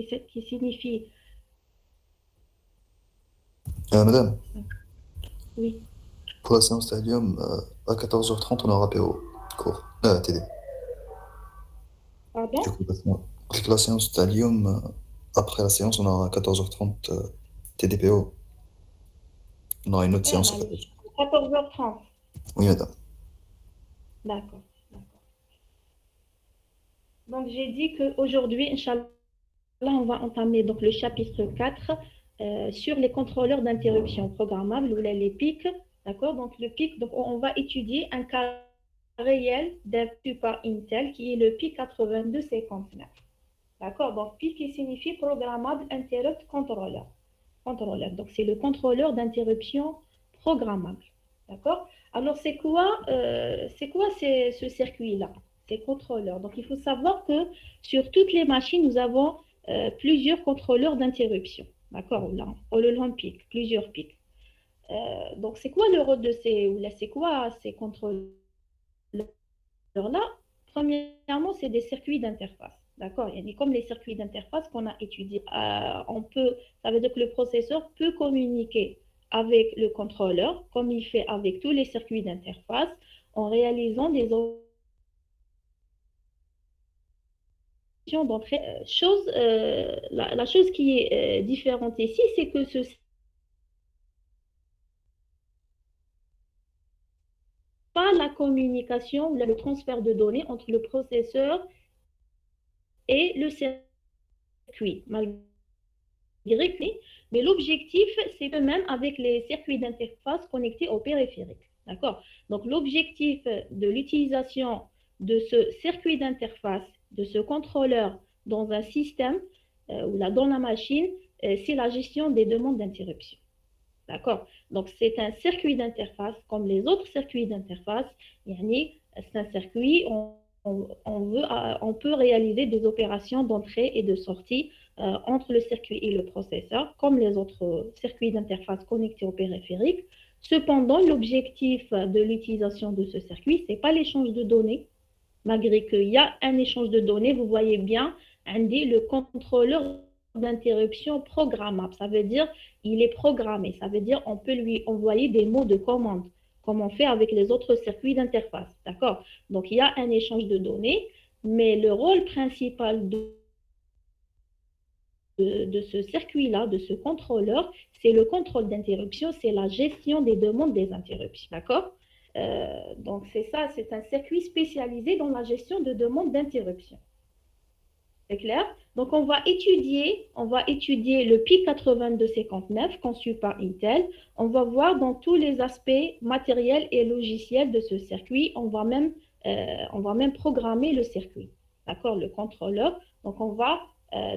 qui signifie... Madame, Oui, pour la séance Thallium, à 14h30, on aura PO, cours, TD. Du pardon? coup, avec la séance Thallium, après la séance, on aura à 14h30 TDPO. On aura une autre séance à 14h. 14h30. Oui, madame. D'accord, d'accord. Donc, j'ai dit qu'aujourd'hui, Inch'Allah, on va entamer donc, le chapitre 4 sur les contrôleurs d'interruption programmables ou les pics. D'accord? Donc, le pic, donc, on va étudier un cas réel d'un par Intel qui est le PIC 8259. D'accord? Donc, PIC qui signifie Programmable Interrupt Controller. Contrôleur. Donc, c'est le contrôleur d'interruption programmable. D'accord? Alors, c'est quoi ce circuit-là? Ces contrôleurs. Donc, il faut savoir que sur toutes les machines, nous avons plusieurs contrôleurs d'interruption. D'accord? Là, au pic, plusieurs pics. Donc, c'est quoi le rôle de c'est quoi ces contrôleurs-là? Premièrement, c'est des circuits d'interface. D'accord? Comme les circuits d'interface qu'on a étudiés, ça veut dire que le processeur peut communiquer avec le contrôleur, comme il fait avec tous les circuits d'interface, en réalisant des opérations d'entrée. La chose qui est différente ici, c'est que ce n'est pas la communication ou le transfert de données entre le processeur et le circuit, malgré mais l'objectif, c'est le même avec les circuits d'interface connectés au périphérique. D'accord? Donc, l'objectif de l'utilisation de ce circuit d'interface, de ce contrôleur dans un système ou là, dans la machine, c'est la gestion des demandes d'interruption. D'accord? Donc, c'est un circuit d'interface comme les autres circuits d'interface. C'est un circuit, on peut réaliser des opérations d'entrée et de sortie entre le circuit et le processeur, comme les autres circuits d'interface connectés au périphérique. Cependant, l'objectif de l'utilisation de ce circuit, ce n'est pas l'échange de données, malgré qu'il y a un échange de données, vous voyez bien, Andy, le contrôleur d'interruption programmable. Ça veut dire il est programmé. Ça veut dire on peut lui envoyer des mots de commande, comme on fait avec les autres circuits d'interface. D'accord? Donc, il y a un échange de données, mais le rôle principal de ce circuit-là, de ce contrôleur, c'est le contrôle d'interruption, c'est la gestion des demandes des interruptions. D'accord? Donc, c'est ça, c'est un circuit spécialisé dans la gestion de demandes d'interruption. C'est clair? Donc, on va étudier le PIC 8259 conçu par Intel. On va voir dans tous les aspects matériels et logiciels de ce circuit. On va même programmer le circuit. D'accord? Le contrôleur. Donc, on va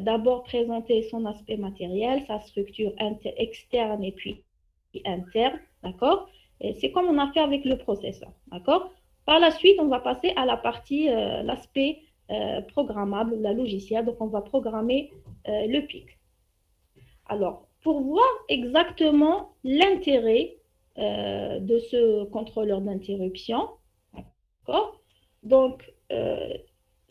d'abord présenter son aspect matériel, sa structure externe et puis interne. D'accord? C'est comme on a fait avec le processeur. D'accord? Par la suite, on va passer à la partie, l'aspect programmable, la logiciel. Donc, on va programmer le PIC. Alors, pour voir exactement l'intérêt de ce contrôleur d'interruption, d'accord? Donc,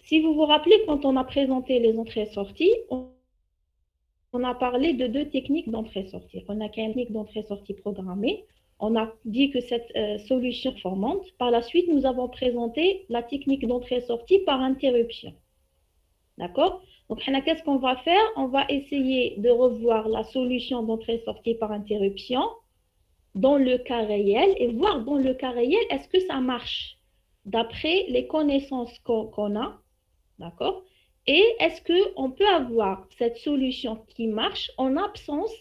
si vous vous rappelez, quand on a présenté les entrées-sorties, on a parlé de deux techniques d'entrée-sortie. On a une technique d'entrée-sortie programmée. On a dit que cette solution performante. Par la suite, nous avons présenté la technique d'entrée-sortie par interruption. D'accord? Donc, qu'est-ce qu'on va faire? On va essayer de revoir la solution d'entrée-sortie par interruption dans le cas réel et voir dans le cas réel, est-ce que ça marche d'après les connaissances qu'on a, d'accord? Et est-ce qu'on peut avoir cette solution qui marche en absence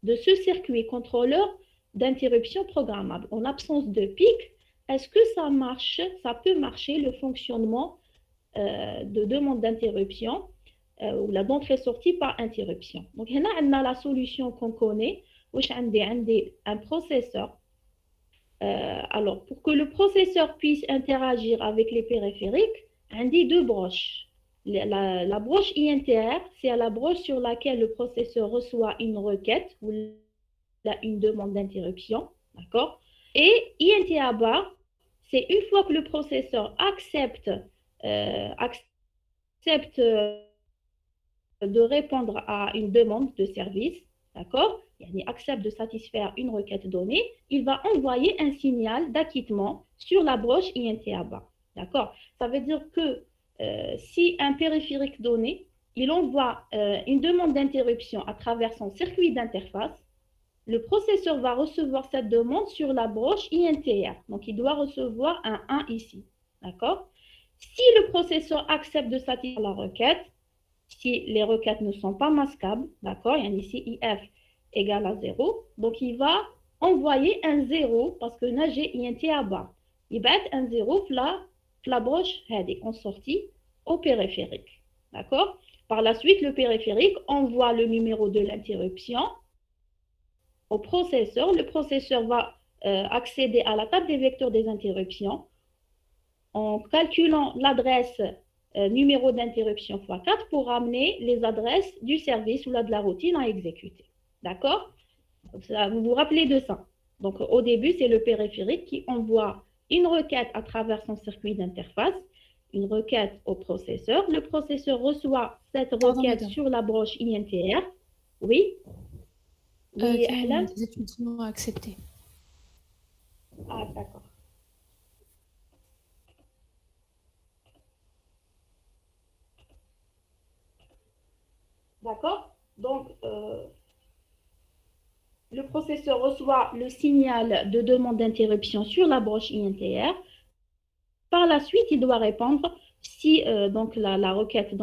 de ce circuit contrôleur d'interruption programmable, en absence de pic? Est-ce que ça marche, ça peut marcher le fonctionnement de demande d'interruption ou la d'entrée-sortie par interruption. Donc, là, on a la solution qu'on connaît, où un processeur. Alors, pour que le processeur puisse interagir avec les périphériques, on a deux broches. La broche INTR, c'est la broche sur laquelle le processeur reçoit une requête ou une demande d'interruption. D'accord? Et INTA bar, c'est une fois que le processeur accepte de répondre à une demande de service, d'accord? Il accepte de satisfaire une requête donnée, il va envoyer un signal d'acquittement sur la broche INT-ABA, d'accord? Ça veut dire que si un périphérique donné, il envoie une demande d'interruption à travers son circuit d'interface, le processeur va recevoir cette demande sur la broche INTR. Donc, il doit recevoir un 1 ici. D'accord? Si le processeur accepte de satisfaire la requête, si les requêtes ne sont pas masquables, d'accord, il y a ici IF égale à 0, donc il va envoyer un 0 parce que j'ai INT à bas. Il va être un 0 la broche en sortie au périphérique. D'accord? Par la suite, le périphérique envoie le numéro de l'interruption au processeur. Le processeur va accéder à la table des vecteurs des interruptions en calculant l'adresse numéro d'interruption x4 pour amener les adresses du service ou de la routine à exécuter. D'accord? Vous vous rappelez de ça. Donc, au début, c'est le périphérique qui envoie une requête à travers son circuit d'interface, une requête au processeur. Le processeur reçoit cette requête sur la broche INTR. Oui? Oui, les étudiants ont accepté. Ah, d'accord. D'accord? Donc, le processeur reçoit le signal de demande d'interruption sur la broche INTR. Par la suite, il doit répondre si donc la requête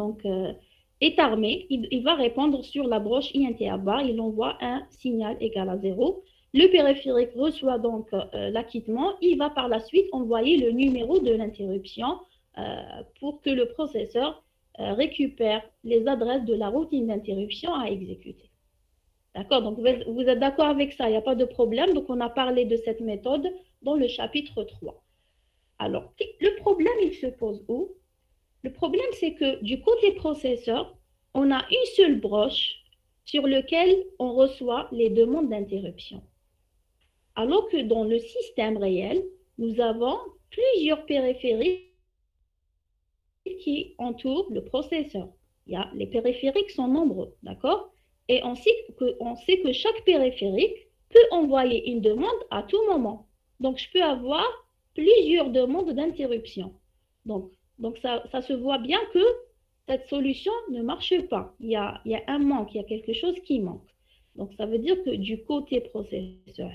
est armée. Il va répondre sur la broche INTR bar. Il envoie un signal égal à 0. Le périphérique reçoit donc l'acquittement. Il va par la suite envoyer le numéro de l'interruption pour que le processeur récupère les adresses de la routine d'interruption à exécuter. D'accord? Donc, vous êtes d'accord avec ça, il n'y a pas de problème. Donc, on a parlé de cette méthode dans le chapitre 3. Alors, le problème, il se pose où? Le problème, c'est que du côté processeur, on a une seule broche sur laquelle on reçoit les demandes d'interruption. Alors que dans le système réel, nous avons plusieurs périphériques qui entourent le processeur. Les périphériques sont nombreux, d'accord? Et on sait que chaque périphérique peut envoyer une demande à tout moment. Donc, je peux avoir plusieurs demandes d'interruption. Donc ça se voit bien que cette solution ne marche pas. Il y a un manque, il y a quelque chose qui manque. Donc, ça veut dire que du côté processeur,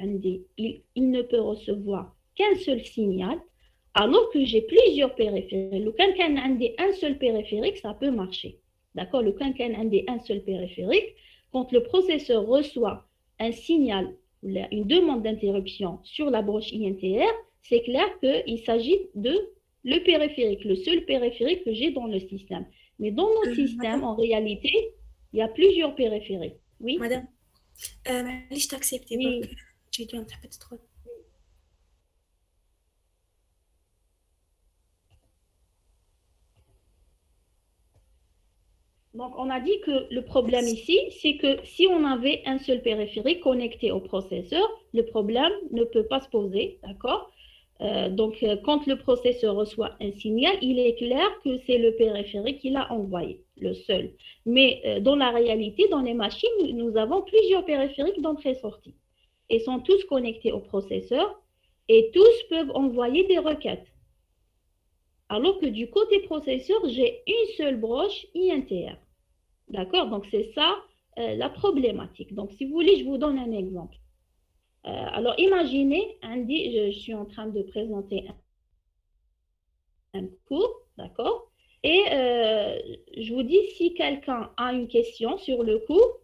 il ne peut recevoir qu'un seul signal, alors que j'ai plusieurs périphériques. Le quand un seul périphérique, ça peut marcher. D'accord? Le quand un seul périphérique, quand le processeur reçoit un signal, une demande d'interruption sur la broche INTR, c'est clair qu'il s'agit de le périphérique, le seul périphérique que j'ai dans le système. Mais dans nos systèmes, en réalité, il y a plusieurs périphériques. Oui? Madame, je t'accepte. Oui. J'ai dû interpréter trop. Donc, on a dit que le problème ici, c'est que si on avait un seul périphérique connecté au processeur, le problème ne peut pas se poser, d'accord? Donc, quand le processeur reçoit un signal, il est clair que c'est le périphérique qui l'a envoyé, le seul. Mais dans la réalité, dans les machines, nous avons plusieurs périphériques d'entrée-sortie. Ils sont tous connectés au processeur et tous peuvent envoyer des requêtes. Alors que du côté processeur, j'ai une seule broche INTR. D'accord? Donc, c'est ça la problématique. Donc, si vous voulez, je vous donne un exemple. Alors, imaginez, Andy, je suis en train de présenter un cours, d'accord? Et je vous dis, si quelqu'un a une question sur le cours,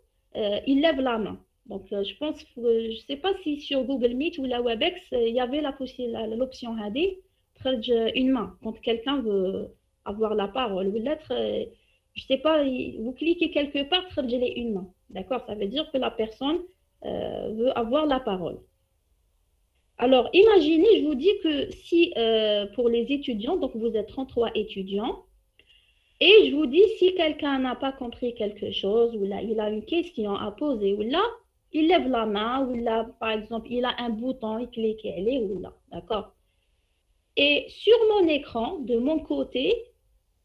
il lève la main. Donc, je pense, je ne sais pas si sur Google Meet ou la WebEx, il y avait l'option HD, une main, quand quelqu'un veut avoir la parole. Ou l'être, je ne sais pas, vous cliquez quelque part, une main. D'accord? Ça veut dire que la personne veut avoir la parole. Alors, imaginez, je vous dis que si pour les étudiants, donc vous êtes 33 étudiants, et je vous dis si quelqu'un n'a pas compris quelque chose, ou là, il a une question à poser, ou là, il lève la main, ou là, par exemple, il a un bouton, il clique, ou là, d'accord? Et sur mon écran, de mon côté,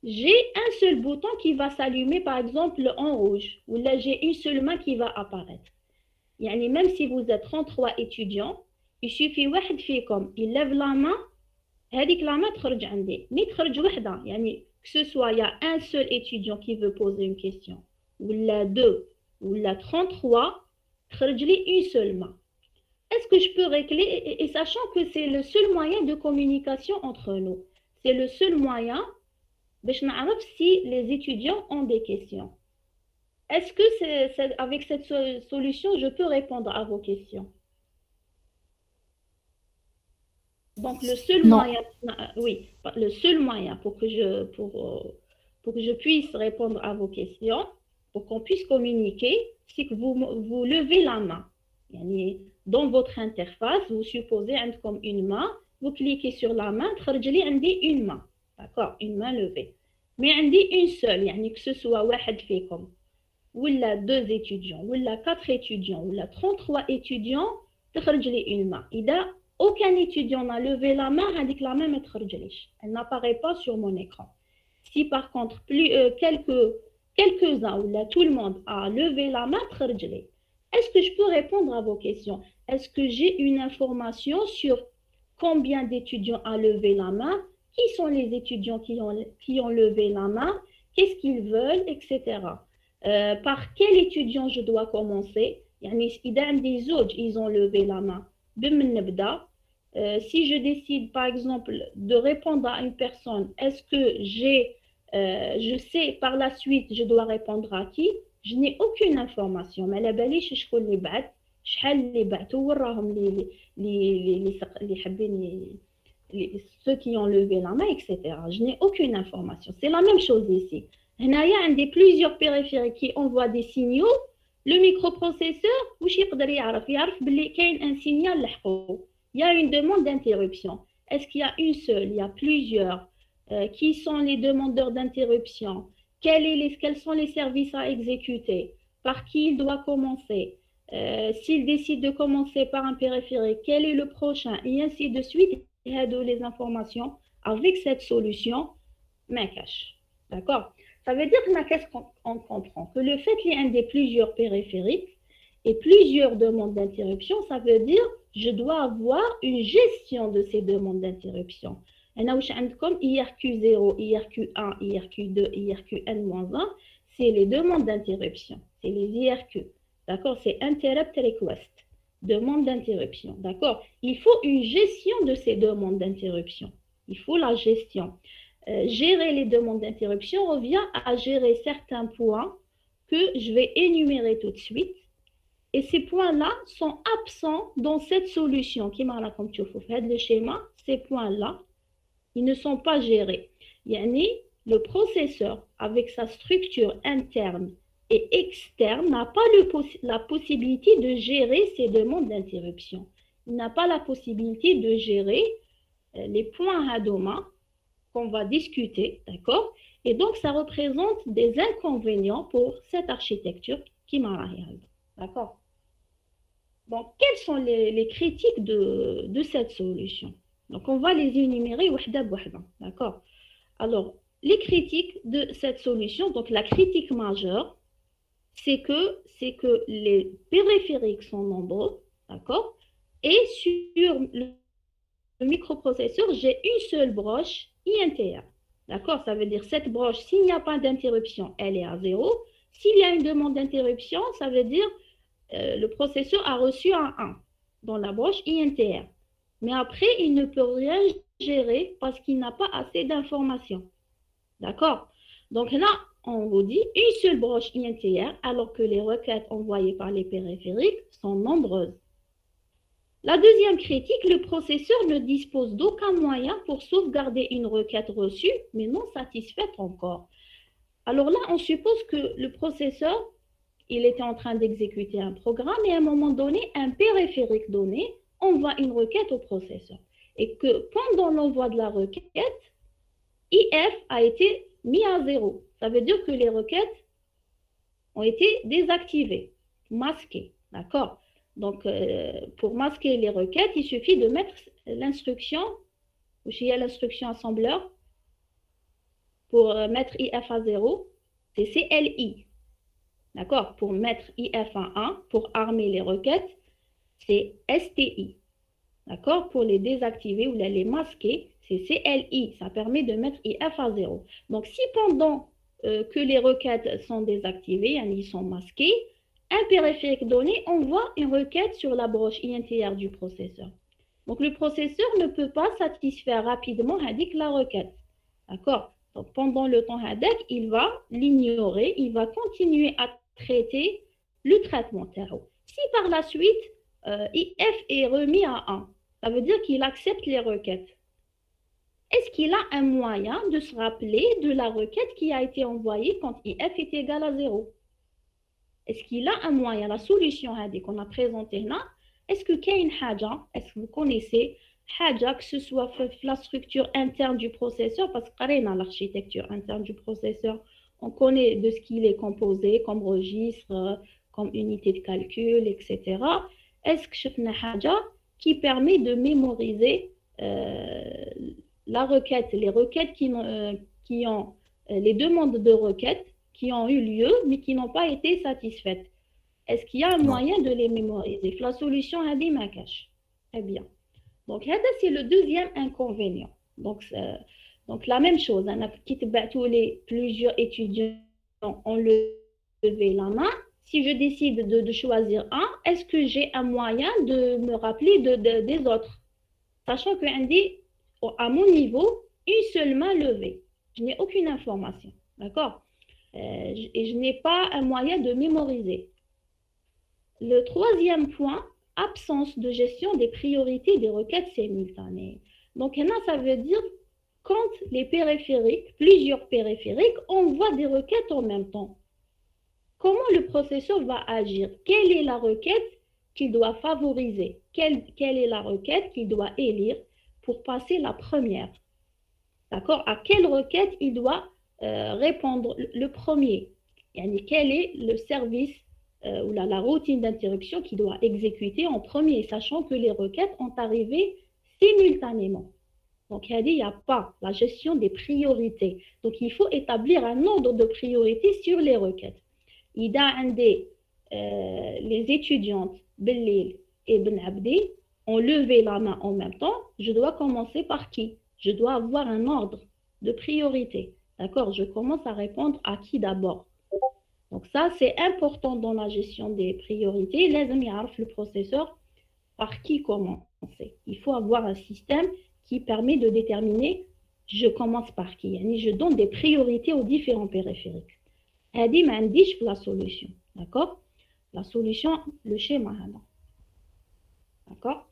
j'ai un seul bouton qui va s'allumer, par exemple, en rouge. Ou là, j'ai une seule main qui va apparaître. يعني même si vous êtes 33 étudiants, il suffit واحد فيكم il lève la main, هذيك la main تخرج عندي. مي تخرج وحدة يعني que ce soit il y a un seul étudiant qui veut poser une question, ou la 2, ou la 33, تخرج لي une seule main. Est-ce que je peux régler, et sachant que c'est le seul moyen de communication entre nous, c'est le seul moyen باش نعرف si les étudiants ont des questions. Est-ce que avec cette solution, je peux répondre à vos questions? Donc, le seul Non. moyen, oui, le seul moyen pour que je puisse répondre à vos questions, pour qu'on puisse communiquer, c'est que vous levez la main. Dans votre interface, vous supposez comme une main, vous cliquez sur la main, une main. D'accord, une main levée. Mais une seule, que ce soit واحد فيكم, ou la 2 étudiants, ou la 4 étudiants, ou la 33 étudiants, تخرج لي une main. إذا aucun étudiant n'a levé la main, هذيك la main ما تخرجليش. Elle n'apparaît pas sur mon écran. Si par contre quelques-uns ou là tout le monde a levé la main, تخرج لي. Est-ce que je peux répondre à vos questions? Est-ce que j'ai une information sur combien d'étudiants a levé la main? Qui sont les étudiants qui ont levé la main? Qu'est-ce qu'ils veulent, etc. Par quel étudiant je dois commencer? Ils ont levé la main. Si je décide par exemple de répondre à une personne, est-ce que je sais par la suite je dois répondre à qui? Je n'ai aucune information. Mais la balise شكون اللي بعت شحال اللي بعتوا وراهم اللي حابين ceux qui ont levé la main, etc. Je n'ai aucune information. C'est la même chose ici. Il y a plusieurs périphériques qui envoient des signaux. Le microprocesseur, il y a un signal. Il y a une demande d'interruption. Est-ce qu'il y a une seule? Il y a plusieurs. Qui sont les demandeurs d'interruption? Quels sont les services à exécuter? Par qui il doit commencer? S'il décide de commencer par un périphérique, quel est le prochain? Et ainsi de suite. Les informations avec cette solution, cache. D'accord? Ça veut dire qu'est-ce qu'on comprend? Que le fait qu'il y ait plusieurs périphériques et plusieurs demandes d'interruption, ça veut dire que je dois avoir une gestion de ces demandes d'interruption. Comme IRQ0, IRQ1, IRQ2, IRQN-1, c'est les demandes d'interruption. C'est les IRQ. D'accord? C'est Interrupt Request. Demande d'interruption, d'accord? Il faut une gestion de ces demandes d'interruption. Il faut la gestion. Gérer les demandes d'interruption revient à gérer certains points que je vais énumérer tout de suite. Et ces points-là sont absents dans cette solution. Qui m'a comme tu fais le schéma, ces points-là, ils ne sont pas gérés. Yani, le processeur, avec sa structure interne et externe, n'a pas la possibilité de gérer ces demandes d'interruption. Il n'a pas la possibilité de gérer les points Hadoma qu'on va discuter, d'accord? Et donc, ça représente des inconvénients pour cette architecture qui m'a d'accord? Donc, quelles sont les critiques de cette solution? Donc, on va les énumérer, d'accord? Alors, les critiques de cette solution, donc la critique majeure, c'est que les périphériques sont nombreux, d'accord? Et sur le microprocesseur, j'ai une seule broche INTR, d'accord? Ça veut dire cette broche, s'il n'y a pas d'interruption, elle est à 0. S'il y a une demande d'interruption, ça veut dire le processeur a reçu un 1 dans la broche INTR. Mais après, il ne peut rien gérer parce qu'il n'a pas assez d'informations, d'accord? Donc là, on vous dit une seule broche INTR alors que les requêtes envoyées par les périphériques sont nombreuses. La deuxième critique, le processeur ne dispose d'aucun moyen pour sauvegarder une requête reçue mais non satisfaite encore. Alors là, on suppose que le processeur, il était en train d'exécuter un programme et à un moment donné, un périphérique donné envoie une requête au processeur. Et que pendant l'envoi de la requête, IF a été mis à 0. Ça veut dire que les requêtes ont été désactivées, masquées, d'accord? Donc, pour masquer les requêtes, il suffit de mettre l'instruction, ou s'il y a l'instruction assembleur, pour mettre IF à 0, c'est CLI. D'accord? Pour mettre IF à 1, pour armer les requêtes, c'est STI. D'accord? Pour les désactiver ou les masquer, c'est CLI. Ça permet de mettre IF à 0. Donc, si pendant que les requêtes sont désactivées, ils sont masqués, un périphérique donné envoie une requête sur la broche INTR du processeur. Donc, le processeur ne peut pas satisfaire rapidement la requête. D'accord? Donc, pendant le temps HADEC, il va l'ignorer, il va continuer à traiter le traitement terreau. Si par la suite, IF est remis à 1, ça veut dire qu'il accepte les requêtes. Est-ce qu'il a un moyen de se rappeler de la requête qui a été envoyée quand IF est égal à 0? Est-ce qu'il a un moyen, la solution qu'on a présentée là, est-ce que est-ce que vous connaissez que ce soit la structure interne du processeur, parce que dans l'architecture interne du processeur, on connaît de ce qu'il est composé, comme registre, comme unité de calcul, etc. Est-ce que je fais qui permet de mémoriser la requête, les requêtes qui ont les demandes de requêtes qui ont eu lieu mais qui n'ont pas été satisfaites? Est-ce qu'il y a un moyen de les mémoriser? La solution a dit cache. Très bien. Donc, c'est le deuxième inconvénient. Donc la même chose, plusieurs étudiants ont levé la main. Si je décide de choisir un, est-ce que j'ai un moyen de me rappeler des autres? Sachant que à mon niveau, une seule main levée. Je n'ai aucune information. D'accord? Et je n'ai pas un moyen de mémoriser. Le troisième point, absence de gestion des priorités des requêtes simultanées. Donc, là, ça veut dire quand les périphériques, plusieurs périphériques, envoient des requêtes en même temps. Comment le processeur va agir? Quelle est la requête qu'il doit favoriser? Quelle est la requête qu'il doit élire pour passer la première? D'accord? À quelle requête il doit répondre le premier? Quel est le service ou la routine d'interruption qui doit exécuter en premier, sachant que les requêtes ont arrivé simultanément. Donc, il n'y a pas la gestion des priorités. Donc, il faut établir un ordre de priorité sur les requêtes. Il y a les étudiantes Bellil et Ben Abdi ont levé la main en même temps. Je dois commencer par qui? Je dois avoir un ordre de priorité. D'accord? Je commence à répondre à qui d'abord? Donc ça, c'est important dans la gestion des priorités. Le processeur par qui commencer. Il faut avoir un système qui permet de déterminer je commence par qui. Je donne des priorités aux différents périphériques. هذه ما عنديش la solution. D'accord? La solution, le schéma. D'accord?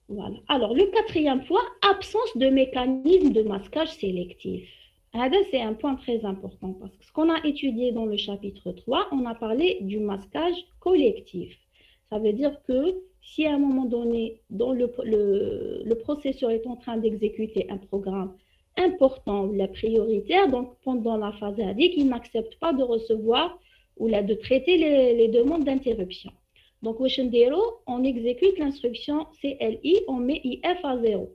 Voilà. Alors, le quatrième point, absence de mécanisme de masquage sélectif. C'est un point très important parce que ce qu'on a étudié dans le chapitre 3, on a parlé du masquage collectif. Ça veut dire que si à un moment donné, dans le processeur est en train d'exécuter un programme important, la prioritaire, donc pendant la phase ADIC, il n'accepte pas de recevoir ou de traiter les demandes d'interruption. Donc, on exécute l'instruction CLI, on met IF à 0.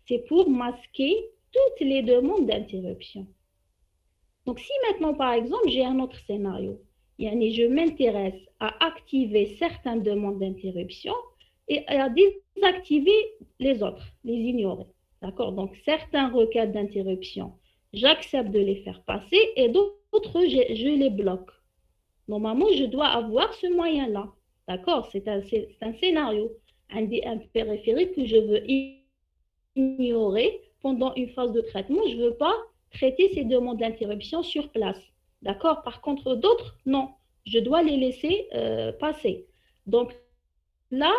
C'est pour masquer toutes les demandes d'interruption. Donc, si maintenant, par exemple, j'ai un autre scénario, je m'intéresse à activer certaines demandes d'interruption et à désactiver les autres, les ignorer. D'accord? Donc, certaines requêtes d'interruption, j'accepte de les faire passer et d'autres, je les bloque. Normalement, je dois avoir ce moyen-là. D'accord? C'est un scénario, un périphérique que je veux ignorer pendant une phase de traitement. Je ne veux pas traiter ces demandes d'interruption sur place. D'accord? Par contre, d'autres, non. Je dois les laisser passer. Donc, là,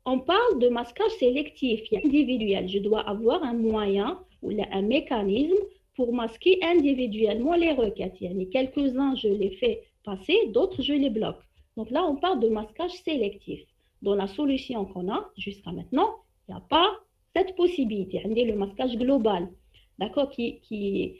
on parle de masquage sélectif, individuel. Je dois avoir un moyen ou un mécanisme pour masquer individuellement les requêtes. Quelques-uns, je les fais passer, d'autres, je les bloque. Donc là, on parle de masquage sélectif. Dans la solution qu'on a jusqu'à maintenant, il n'y a pas cette possibilité. Le masquage global, d'accord, qui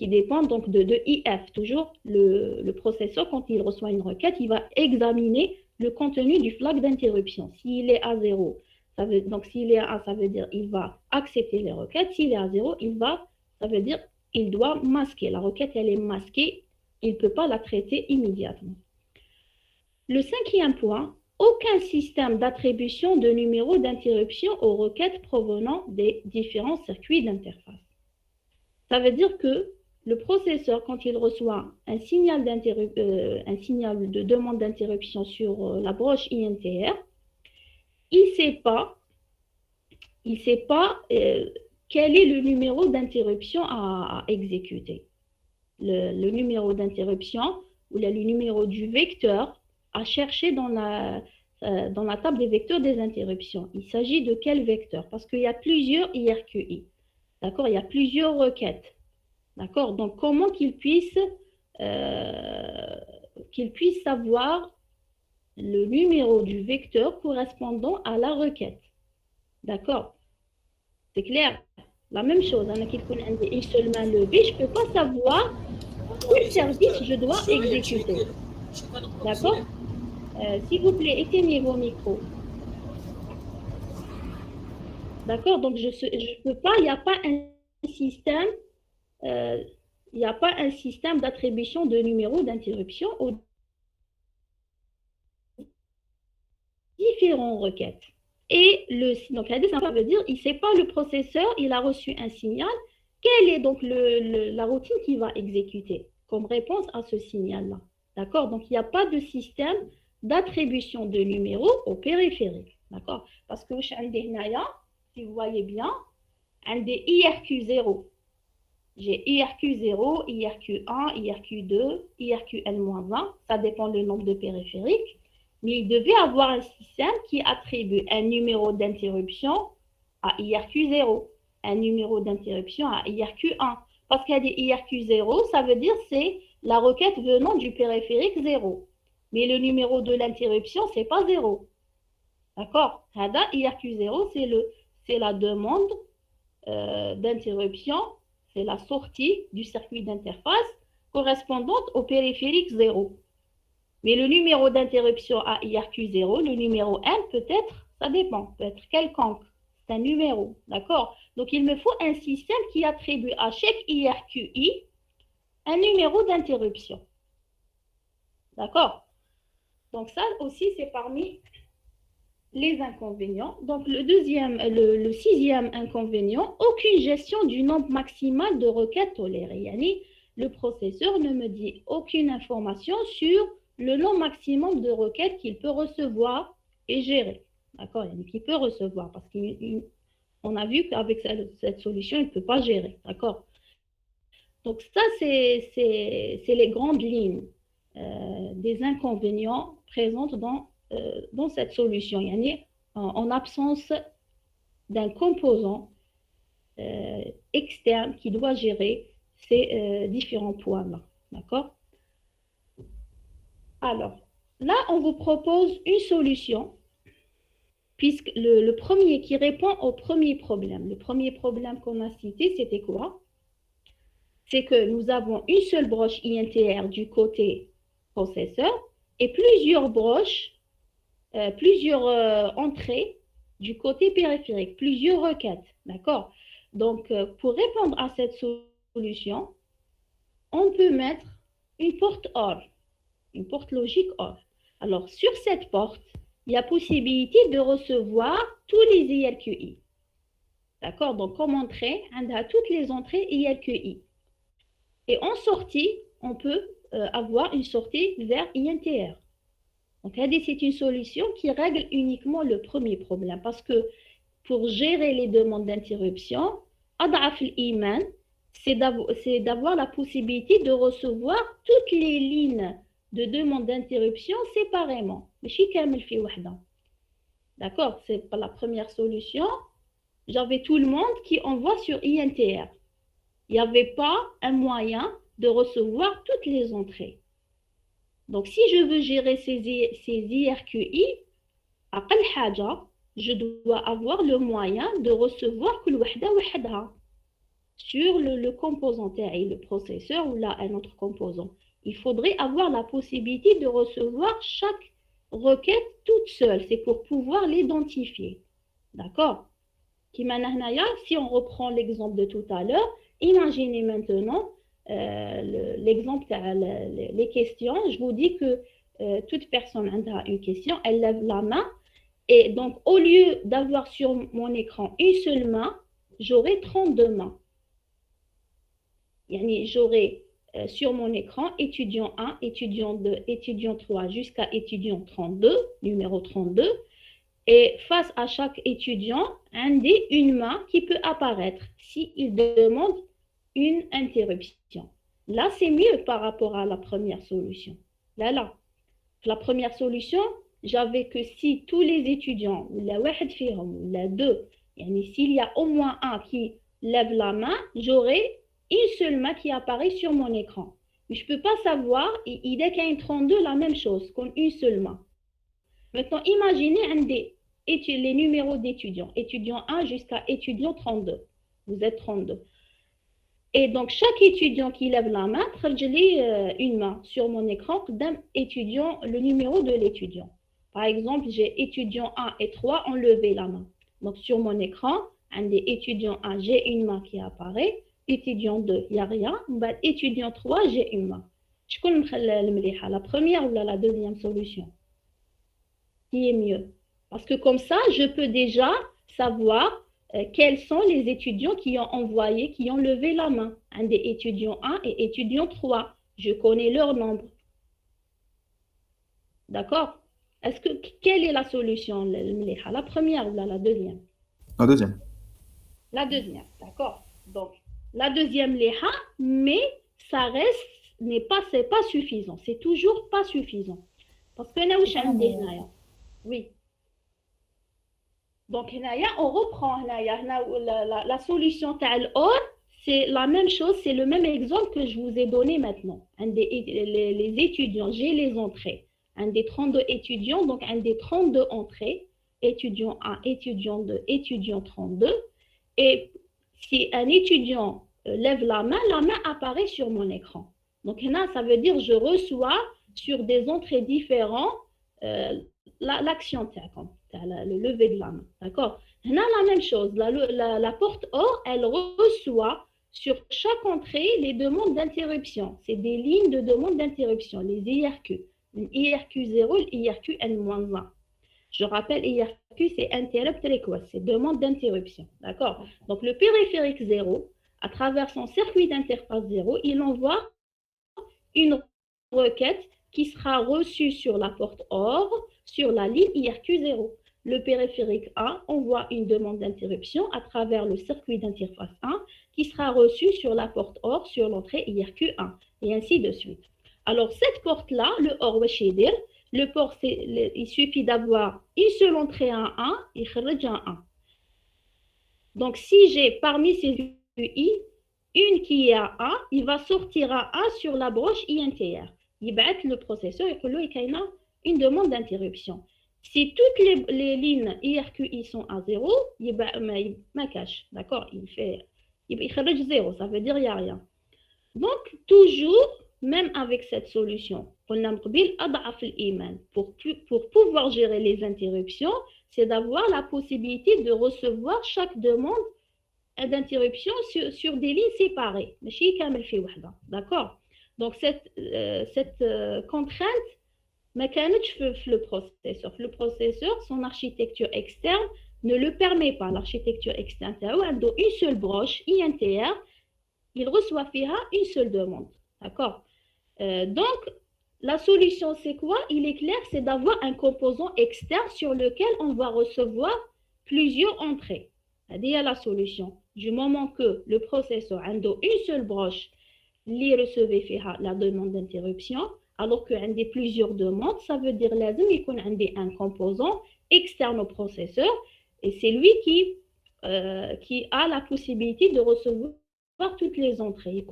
dépend donc de IF. Toujours, le processeur, quand il reçoit une requête, il va examiner le contenu du flag d'interruption. S'il est à 0, Donc, s'il est à 1, ça veut dire il va accepter les requêtes. S'il est à 0, ça veut dire il doit masquer. La requête, elle est masquée. Il ne peut pas la traiter immédiatement. Le 5e point, aucun système d'attribution de numéro d'interruption aux requêtes provenant des différents circuits d'interface. Ça veut dire que le processeur, quand il reçoit un signal de demande d'interruption sur la broche INTR, il ne sait pas quel est le numéro d'interruption à exécuter. Le numéro d'interruption ou le numéro du vecteur à chercher dans la table des vecteurs des interruptions. Il s'agit de quel vecteur? Parce qu'il y a plusieurs IRQI. D'accord? Il y a plusieurs requêtes. D'accord? Donc, comment qu'il puisse savoir le numéro du vecteur correspondant à la requête. D'accord? C'est clair? La même chose, une seule main levée, je ne peux pas savoir quel service je dois exécuter. D'accord? S'il vous plaît, éteignez vos micros. D'accord? Donc, je ne peux pas, il n'y a pas un système d'attribution de numéros d'interruption aux différentes requêtes. Et donc, ça veut dire, il ne sait pas le processeur, il a reçu un signal. Quelle est donc la routine qu'il va exécuter comme réponse à ce signal-là? D'accord? Donc, il n'y a pas de système d'attribution de numéros au périphérique. D'accord? Parce que si vous voyez bien, un des IRQ0. J'ai IRQ0, IRQ1, IRQ2, IRQN-1. Ça dépend du nombre de périphériques. Mais il devait avoir un système qui attribue un numéro d'interruption à IRQ0, un numéro d'interruption à IRQ1. Parce qu'il y a des IRQ0, ça veut dire c'est la requête venant du périphérique 0. Mais le numéro de l'interruption, ce n'est pas 0. D'accord? IRQ0, c'est la demande d'interruption, c'est la sortie du circuit d'interface correspondante au périphérique 0. Mais le numéro d'interruption à IRQ0, le numéro N peut-être, ça dépend, peut être quelconque. C'est un numéro, d'accord? Donc, il me faut un système qui attribue à chaque IRQI un numéro d'interruption. D'accord? Donc, ça aussi, c'est parmi les inconvénients. Donc, le 6e inconvénient, aucune gestion du nombre maximal de requêtes tolérées. Yani, le processeur ne me dit aucune information sur le nombre maximum de requêtes qu'il peut recevoir et gérer. D'accord? Qu'il peut recevoir, parce qu'on a vu qu'avec cette solution, il ne peut pas gérer. D'accord? Donc, ça, c'est les grandes lignes des inconvénients présents dans cette solution. Yani, en absence d'un composant externe qui doit gérer ces différents points-là. D'accord? Alors, là, on vous propose une solution, puisque le premier qui répond au premier problème. Le premier problème qu'on a cité, c'était quoi? C'est que nous avons une seule broche INTR du côté processeur et plusieurs broches, plusieurs entrées du côté périphérique, plusieurs requêtes. D'accord? Donc, pour répondre à cette solution, on peut mettre une porte OR. Une porte logique OR. Alors, sur cette porte, il y a possibilité de recevoir tous les IRQI. D'accord? Donc, comme entrée, on a toutes les entrées IRQI. Et en sortie, on peut avoir une sortie vers INTR. Donc, c'est une solution qui règle uniquement le premier problème. Parce que pour gérer les demandes d'interruption, Ad'af al-Iman, c'est d'avoir la possibilité de recevoir toutes les lignes de demande d'interruption séparément. D'accord? C'est pas la première solution. J'avais tout le monde qui envoie sur INTR. Il n'y avait pas un moyen de recevoir toutes les entrées. Donc, si je veux gérer ces IRQI, je dois avoir le moyen de recevoir كل وحدة وحدها sur le composant TI, le processeur ou là un autre composant. Il faudrait avoir la possibilité de recevoir chaque requête toute seule. C'est pour pouvoir l'identifier. D'accord? Si on reprend l'exemple de tout à l'heure, imaginez maintenant l'exemple, les questions. Je vous dis que toute personne a une question, elle lève la main. Et donc, au lieu d'avoir sur mon écran une seule main, j'aurai 32 mains. J'aurai sur mon écran étudiant 1, étudiant 2, étudiant 3 jusqu'à étudiant 32, numéro 32. Et face à chaque étudiant, une main qui peut apparaître s'il demande une interruption. Là, c'est mieux par rapport à la première solution. Là. La première solution, j'avais que si tous les étudiants, ou la واحد فيهم, ou la deux, s'il y a au moins un qui lève la main, j'aurai une seule main qui apparaît sur mon écran. Mais je ne peux pas savoir, il y a 32 la même chose, qu'une une seule main. Maintenant, imaginez les numéros d'étudiants, étudiant 1 jusqu'à étudiant 32. Vous êtes 32. Et donc, chaque étudiant qui lève la main, j'ai une main sur mon écran d'un étudiant, le numéro de l'étudiant. Par exemple, j'ai étudiant 1 et 3 ont levé la main. Donc, sur mon écran, étudiant 1, j'ai une main qui apparaît. Étudiant 2, il n'y a rien. Étudiant 3, j'ai une main. Je connais la première ou la deuxième solution qui est mieux. Parce que comme ça, je peux déjà savoir quels sont les étudiants qui ont levé la main. Des étudiants 1 et étudiant 3. Je connais leur nombre. D'accord? Quelle est la solution? La première ou la deuxième? La deuxième. La deuxième, d'accord. Donc, la deuxième, mais ça reste, c'est pas suffisant. C'est toujours pas suffisant. Parce que oui. Donc, on reprend la solution OR, c'est la même chose, c'est le même exemple que je vous ai donné maintenant. Les étudiants, j'ai les entrées. Des 32 étudiants, donc des 32 entrées, étudiant 1, étudiant 2, étudiant 32. Et si un étudiant lève la main apparaît sur mon écran. Donc là, ça veut dire que je reçois sur des entrées différentes l'action, le lever de la main. D'accord? Là, la même chose. La porte OR, elle reçoit sur chaque entrée les demandes d'interruption. C'est des lignes de demande d'interruption, les IRQ. IRQ0, l'IRQ N-1. Je rappelle, IRQ, c'est Interrupt Request, c'est demande d'interruption. D'accord? Donc, le périphérique 0, à travers son circuit d'interface 0, il envoie une requête qui sera reçue sur la porte OR, sur la ligne IRQ0. Le périphérique 1 envoie une demande d'interruption à travers le circuit d'interface 1 qui sera reçue sur la porte OR sur l'entrée IRQ1, et ainsi de suite. Alors, cette porte-là, le OR, le port, il suffit d'avoir une seule entrée à 1 et un 1. Donc, si j'ai parmi ces UI, une qui est à 1, il va sortir à 1 sur la broche INTR. Il va être le processeur et il y a une demande d'interruption. Si toutes les lignes IRQI sont à 0, il va cache. D'accord? Il fait 0, ça veut dire qu'il n'y a rien. Donc, toujours, même avec cette solution, pour pouvoir gérer les interruptions, c'est d'avoir la possibilité de recevoir chaque demande d'interruption sur des lignes séparées. D'accord? Donc, cette contrainte, le processeur, son architecture externe ne le permet pas. L'architecture externe, une seule broche INTR, il reçoit une seule demande. D'accord? Donc, la solution, c'est quoi? Il est clair, c'est d'avoir un composant externe sur lequel on va recevoir plusieurs entrées. C'est-à-dire la solution. Du moment que le processeur a une seule broche, il recevait la demande d'interruption, alors qu'il y a plusieurs demandes, ça veut dire qu'il y a un composant externe au processeur, et c'est lui qui a la possibilité de recevoir toutes les entrées.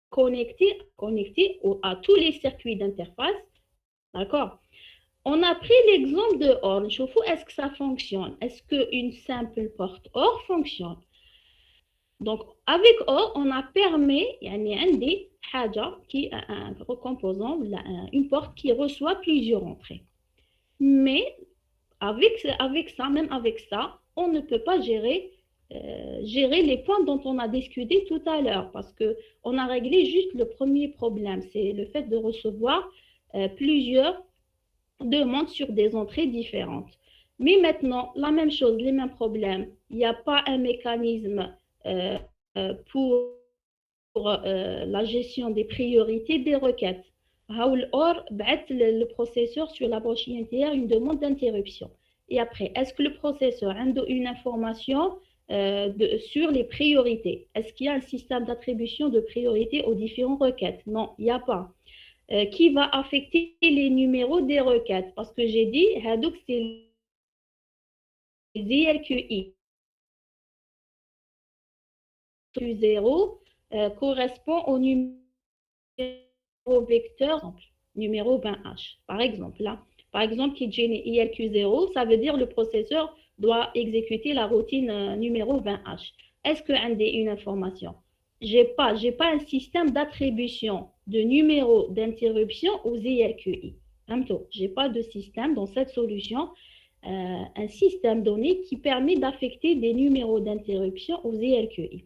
Connecté à tous les circuits d'interface. D'accord? On a pris l'exemple de OR. Est-ce que ça fonctionne? Est-ce qu'une simple porte OR fonctionne? Donc, avec OR, on a permis, il y a un composant, une porte qui reçoit plusieurs entrées. Mais, Avec ça, même avec ça, on ne peut pas gérer les points dont on a discuté tout à l'heure parce qu'on a réglé juste le premier problème, c'est le fait de recevoir plusieurs demandes sur des entrées différentes. Mais maintenant, la même chose, les mêmes problèmes. Il n'y a pas un mécanisme pour la gestion des priorités des requêtes. Or, le processeur sur la branche INTR une demande d'interruption. Et après, est-ce que le processeur a une information sur les priorités? Est-ce qu'il y a un système d'attribution de priorité aux différentes requêtes? Non, il n'y a pas. Qui va affecter les numéros des requêtes? Parce que j'ai dit, c'est ZLQI. 0 correspond au numéro vecteur, numéro 20H. Par exemple, là, par exemple, qui est ILQ0, ça veut dire le processeur doit exécuter la routine numéro 20H. Est-ce que une information? J'ai pas un système d'attribution de numéro d'interruption aux ILQI. J'ai pas de système dans cette solution, un système donné qui permet d'affecter des numéros d'interruption aux ILQI.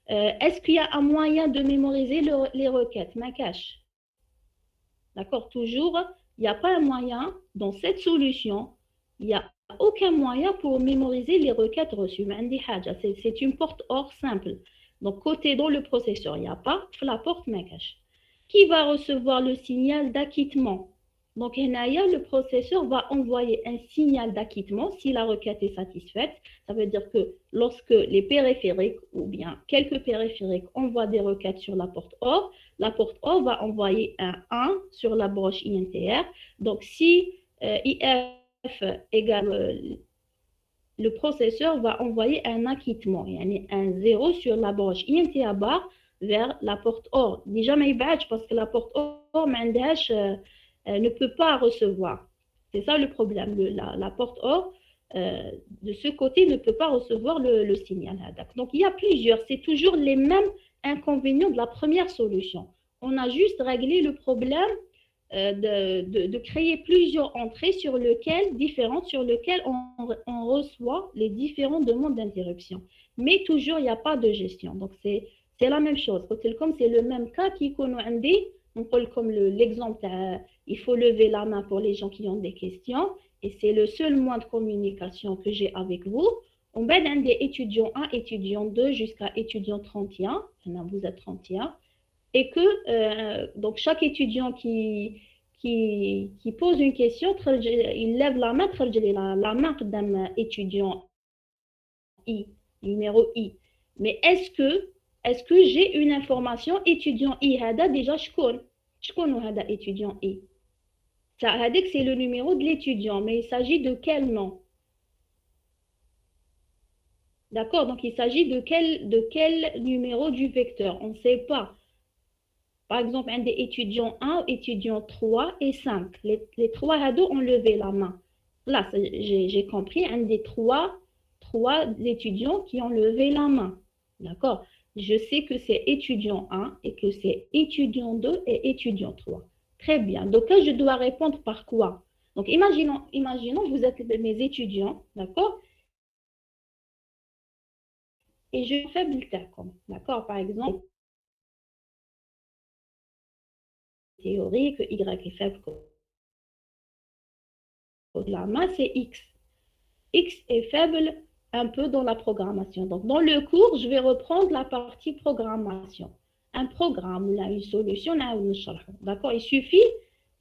Est-ce qu'il y a un moyen de mémoriser les requêtes? Ma cache. D'accord, toujours, il n'y a pas un moyen dans cette solution, il n'y a aucun moyen pour mémoriser les requêtes reçues. C'est une porte OR simple. Donc, côté dans le processeur, il n'y a pas la porte ma cache. Qui va recevoir le signal d'acquittement? Donc, le processeur va envoyer un signal d'acquittement si la requête est satisfaite. Ça veut dire que lorsque les périphériques ou bien quelques périphériques envoient des requêtes sur la porte OR va envoyer un 1 sur la broche INTR. Donc, si IF égale, le processeur va envoyer un acquittement, un 0 sur la broche INTR bar vers la porte OR. Déjà, mais parce que la porte OR, ne peut pas recevoir. C'est ça le problème. La porte OR, de ce côté, ne peut pas recevoir le signal. Donc, il y a plusieurs. C'est toujours les mêmes inconvénients de la première solution. On a juste réglé le problème de créer plusieurs entrées différentes sur lesquelles on reçoit les différentes demandes d'interruption. Mais toujours, il n'y a pas de gestion. Donc, c'est la même chose. Comme c'est le même cas qui connaît comme l'exemple, il faut lever la main pour les gens qui ont des questions, et c'est le seul moyen de communication que j'ai avec vous. On va dans des étudiants 1, étudiants 2 jusqu'à étudiant 31, vous êtes 31, et que donc chaque étudiant qui pose une question, il lève la main, la main d'un étudiant I, numéro I. Mais est-ce que j'ai une information étudiant I? Déjà, je connais étudiant I. C'est le numéro de l'étudiant, mais il s'agit de quel nom? D'accord, donc il s'agit de quel numéro du vecteur? On ne sait pas. Par exemple, un des étudiants 1, étudiants 3 et 5. Les trois ados ont levé la main. Là, j'ai compris, un des trois étudiants qui ont levé la main. D'accord? Je sais que c'est étudiant 1 et que c'est étudiant 2 et étudiant 3. Très bien. Donc là, je dois répondre par quoi? Donc, imaginons, vous êtes mes étudiants, d'accord? Et je fais bulletin, d'accord? Par exemple, théorie que Y est faible que la masse, c'est X. X est faible un peu dans la programmation. Donc, dans le cours, je vais reprendre la partie programmation. Un programme, là, une solution, d'accord? Il suffit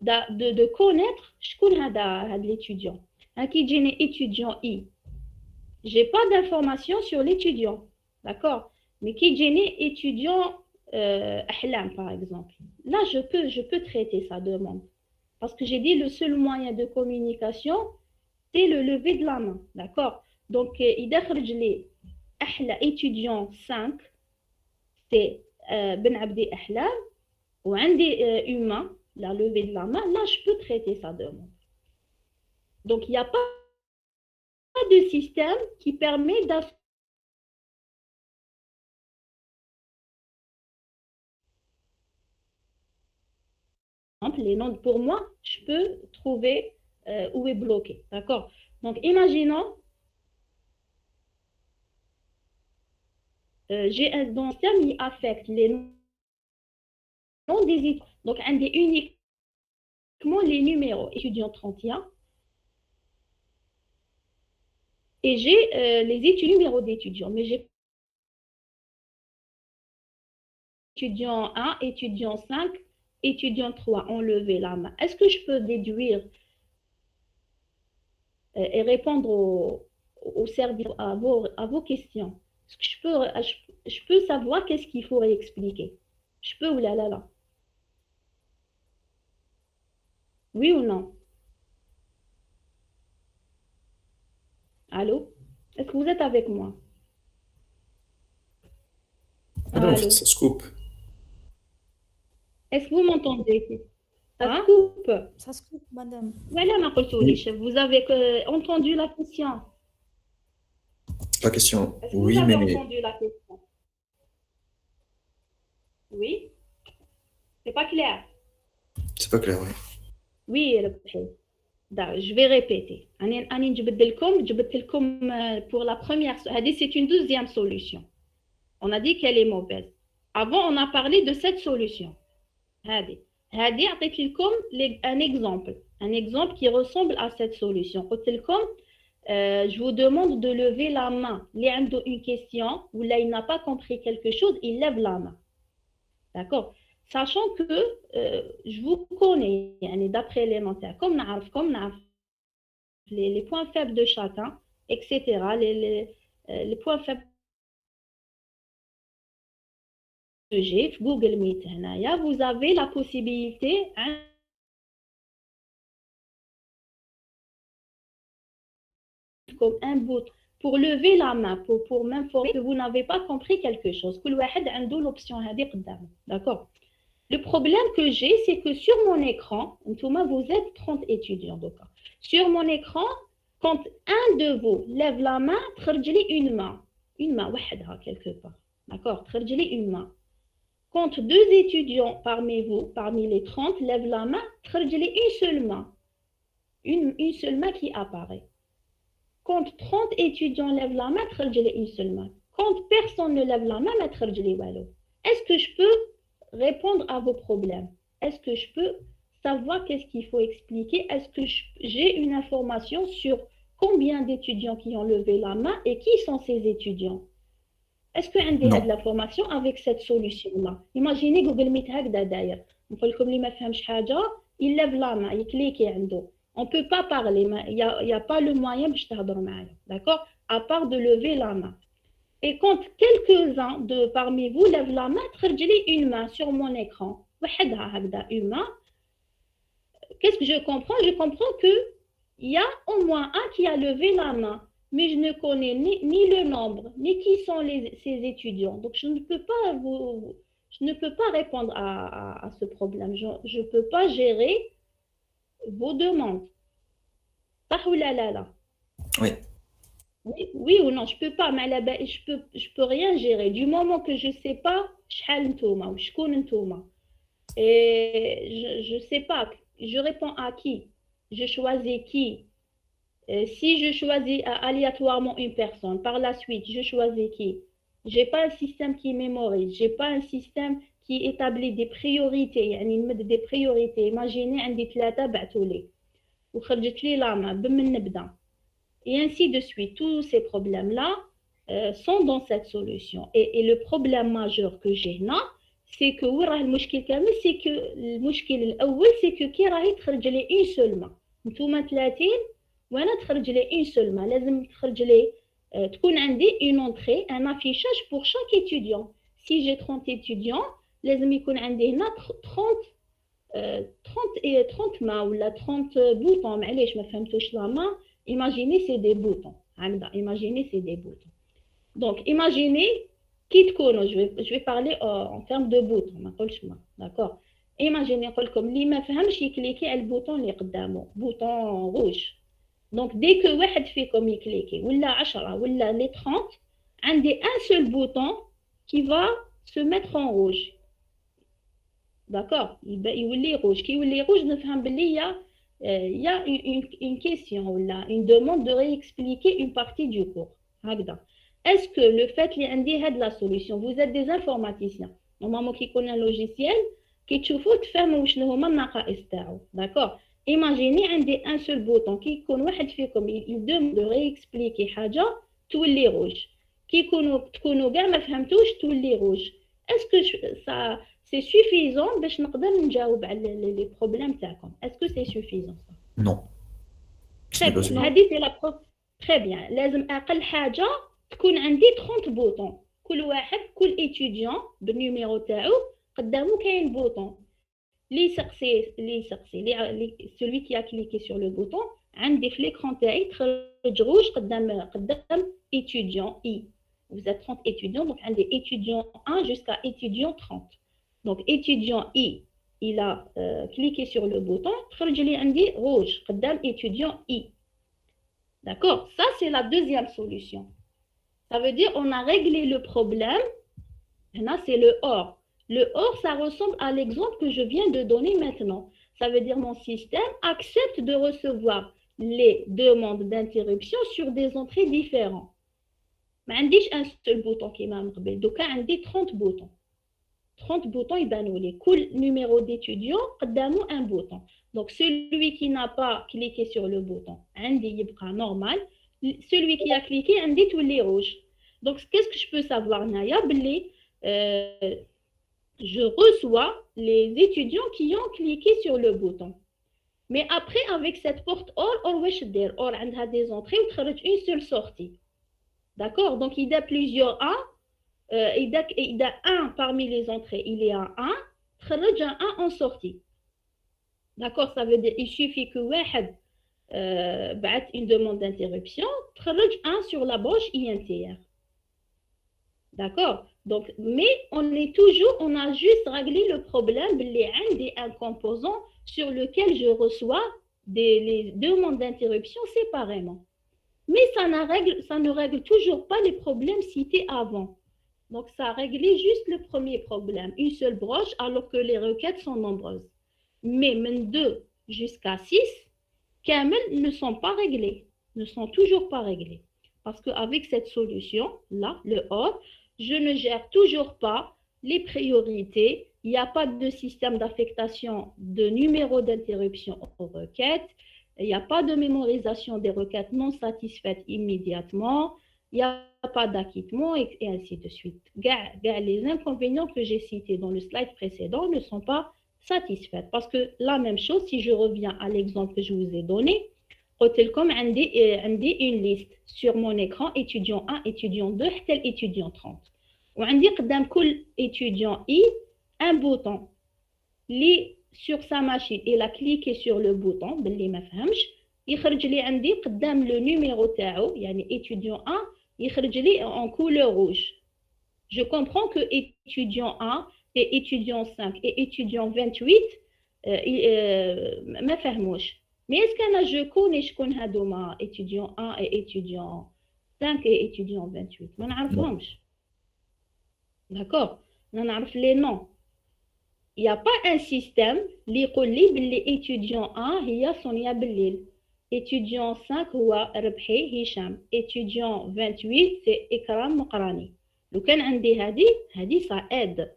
de connaître je connais l'étudiant. Qui dit étudiant I. Je n'ai pas d'informations sur l'étudiant, d'accord? Mais qui dit étudiant Ahlam, par exemple. Là, je peux traiter sa demande. Parce que j'ai dit le seul moyen de communication, c'est le lever de la main, d'accord? Donc, il y a étudiant 5, c'est Ben Abdi Ahlam, ou un des humains, la levée de la main, là, je peux traiter sa demande. Donc, il n'y a pas de système qui permet d'affecter les noms. Pour moi, je peux trouver où est bloqué, d'accord? Donc, imaginons, j'ai un dans le terme qui affecte les noms des étudiants. Donc, un des uniquement les numéros étudiants 31 et j'ai les numéros d'étudiants. Mais j'ai étudiant 1, étudiant 5, étudiant 3, enlever la main. Est-ce que je peux déduire et répondre au service à vos questions? Est-ce que je peux savoir qu'est-ce qu'il faut expliquer? Je peux ou là? Oui ou non? Allô? Est-ce que vous êtes avec moi? Alors, Allô? ça se coupe. Est-ce que vous m'entendez? Ça Hein? se coupe. Ça se coupe, madame. Voilà, ma Oui. vous avez entendu la question. La question, Est-ce que oui, vous avez mais entendu la question? Oui? C'est pas clair. c'est pas clair, oui. Oui, je vais répéter. Pour la première, c'est une deuxième solution. On a dit qu'elle est mauvaise. Avant, on a parlé de cette solution. Un exemple qui ressemble à cette solution. Je vous demande de lever la main. Il y a une question ou là il n'a pas compris quelque chose, il lève la main. D'accord? Sachant que je vous connais, d'après élémentaire, comme les points faibles de chacun, etc. Les points faibles que j'ai, Google Meet, vous avez la possibilité comme un bouton pour lever la main, pour m'informer que vous n'avez pas compris quelque chose. L'option, d'accord? Le problème que j'ai, c'est que sur mon écran, vous êtes 30 étudiants. Sur mon écran, quand un de vous lève la main, une main, quelque part. D'accord? Une main. Quand deux étudiants parmi les 30, lèvent la main, une seule main. Une seule main qui apparaît. Quand 30 étudiants lèvent la main, une seule main. Quand personne ne lève la main, est-ce que je peux répondre à vos problèmes? Est-ce que je peux savoir qu'est-ce qu'il faut expliquer? Est-ce que j'ai une information sur combien d'étudiants qui ont levé la main et qui sont ces étudiants? Est-ce que vous avez de la formation avec cette solution-là? Imaginez Google Meet d'ailleurs. Il lève la main, il clique. On ne peut pas parler, il n'y a pas le moyen de parler. D'accord? À part de lever la main. Et quand quelques-uns parmi vous lèvent la main, une main sur mon écran. Une main. Qu'est-ce que je comprends? Je comprends qu'il y a au moins un qui a levé la main. Mais je ne connais ni le nombre, ni qui sont ces étudiants. Donc, je ne peux pas répondre à ce problème. Je ne peux pas gérer vos demandes. Oui. Oui ou non, je ne peux pas, mais je peux rien gérer. Du moment que je ne sais pas, et je ne sais pas, je réponds à qui? Je choisis qui? Si je choisis aléatoirement une personne, par la suite, je choisis qui? Je n'ai pas un système qui mémorise, je n'ai pas un système qui établit des priorités, des priorités. Imaginez un des ثلاثة بعثولي وخرجت لي la main بمن نبدا. Et ainsi de suite. Tous ces problèmes-là sont dans cette solution. Et le problème majeur que j'ai là, c'est que c'est que qui راهي تخرج لي une seule main. نتوما 30 وانا تخرج لي une seule main. لازم تخرج لي تكون عندي une entrée, un affichage pour chaque étudiant. Si j'ai 30 étudiants, لازم يكون عندي هنا 30 mains ou 30 boutons. معليش ما فهمتوش la main. Imaginez, c'est des boutons. Imaginez, c'est des boutons. Donc, imaginez, je vais parler en termes de boutons. D'accord? Imaginez, comme li ma fahmش يكليكي على البوطون اللي قدامه, bouton rouge. Donc, dès que واحد فيكم يكليكي, ولا 10, ولا les 30, عندي un seul bouton qui va se mettre en rouge. D'accord? يولي rouge. كي يولي rouge, نفهم باللي il y a une question ou là, une demande de réexpliquer une partie du cours. Est-ce que le fait qu'il y ait de la solution, vous êtes des informaticiens, normalement qui connaissent un logiciel, qui تشوفوا تفهموا شنو هما النقائص تاعو. D'accord. Imaginez un seul bouton qui يكون واحد فيكم il demande de réexpliquer حاجة تولي rouge. كي تكونوا كاع ما فهمتوش تولي rouge. Est-ce que ça c'est suffisant باش نقدر نجاوب على les problèmes تاعكم? Est-ce que c'est suffisant ça? Non. Très bien. هذه c'est la preuve. Très bien. لازم أقل حاجة تكون عندي 30 بوطون. كل واحد كل étudiant بالنيميرو تاعو قدامه كاين بوطون. celui qui a cliqué sur le bouton عندي في l'écran تاعي تخرج rouge قدام étudiant I. Vous êtes 30 étudiants, donc un des étudiants 1 jusqu'à étudiant 30. Donc étudiant I, il a cliqué sur le bouton, تخرج لي عندي rouge قدام étudiant I. D'accord? Ça c'est la deuxième solution. Ça veut dire on a réglé le problème. Là c'est le OR. Le OR, ça ressemble à l'exemple que je viens de donner maintenant. Ça veut dire mon système accepte de recevoir les demandes d'interruption sur des entrées différentes. ما عنديش un seul bouton qui m'a مقبل. Donc عندي 30 boutons. 30 boutons يبانوا لي. كل numéro d'étudiant قدامه un bouton. Donc celui qui n'a pas cliqué sur le bouton عندي يبقى normal. Celui qui a cliqué عندي تولي rouge. Donc qu'est-ce que je peux savoir نايا بلي je reçois les étudiants qui ont cliqué sur le bouton. Mais après, avec cette porte OR, OR a des entrées ou une seule sortie. D'accord? Donc, il y a plusieurs A. Il y a un parmi les entrées, il y a un. Un en sortie. D'accord? Ça veut dire qu'il suffit que une demande d'interruption, un sur la broche INTR. D'accord? Donc, mais on a juste réglé le problème de un composant sur lequel je reçois les demandes d'interruption séparément. Mais ça ne règle toujours pas les problèmes cités avant. Donc, ça a réglé juste le premier problème, une seule broche, alors que les requêtes sont nombreuses. Mais 2 jusqu'à 6, Camel ne sont pas réglés, ne sont toujours pas réglés. Parce qu'avec cette solution-là, le OR, je ne gère toujours pas les priorités. Il n'y a pas de système d'affectation de numéro d'interruption aux requêtes. Il n'y a pas de mémorisation des requêtes non satisfaites immédiatement. Il n'y a pas d'acquittement et ainsi de suite. Les inconvénients que j'ai cités dans le slide précédent ne sont pas satisfaits. Parce que la même chose, si je reviens à l'exemple que je vous ai donné, comme une liste sur mon écran, étudiant 1, étudiant 2, tel étudiant 30. وعندي قدام كل étudiant I un bouton. Sur sa machine, il a cliqué sur le bouton, باللي ما فهمش, يخرج لي عندي قدام le numéro تاعو, يعني étudiant 1, يخرج لي en couleur rouge. Je comprends que étudiant 1 et étudiant 5 et étudiant 28 ما فهموش. Mais est-ce que je connais شكون هادوما étudiant 1 et étudiant 5 et étudiant 28 ما نعرفهمش. D'accord? On نعرف les noms. Il n'y a pas un système اللي يقول لي باللي étudiant 1 هي سونيا بالليل. étudiant 5 هو ربحي هشام. étudiant 28 c'est إكرام مقراني. لو كان عندي هذه ça aide.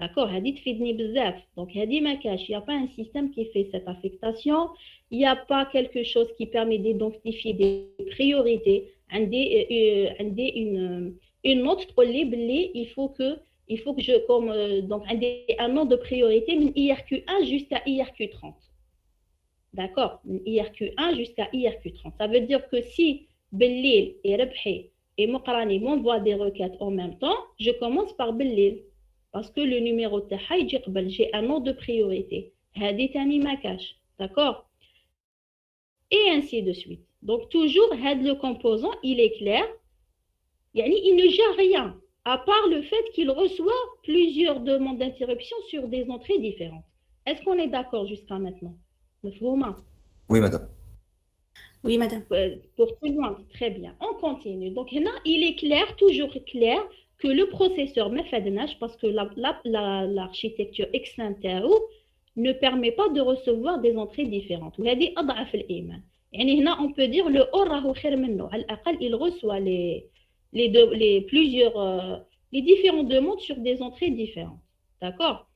D'accord? هذه تفيدني بزاف. Donc هذه ما كاش. Il n'y a pas un système qui fait cette affectation. Il n'y a pas quelque chose qui permet d'identifier des priorités. عندي une note تقول لي باللي il faut que je donc un nom de priorité من IRQ1 jusqu'à IRQ30. D'accord? من IRQ1 jusqu'à IRQ30. Ça veut dire que si Bellil et Rebhi et Mokrani m'envoient des requêtes en même temps, je commence par Bellil. Parce que le numéro de j'ai un nom de priorité. Hadi tani ma cache. D'accord? Et ainsi de suite. Donc toujours, le composant, il est clair. Il ne gère rien, à part le fait qu'il reçoit plusieurs demandes d'interruption sur des entrées différentes. Est-ce qu'on est d'accord jusqu'à maintenant? Oui, madame. Oui, madame. Pour tout le monde, très bien. On continue. Donc, là, il est clair, toujours clair, que le processeur me fait de nage parce que l'architecture externe, ne permet pas de recevoir des entrées différentes. وهذه أضعف الإيمان. يعني هنا on peut dire le or راهو خير منه. على الأقل il reçoit les différentes demandes sur des entrées différentes. D'accord?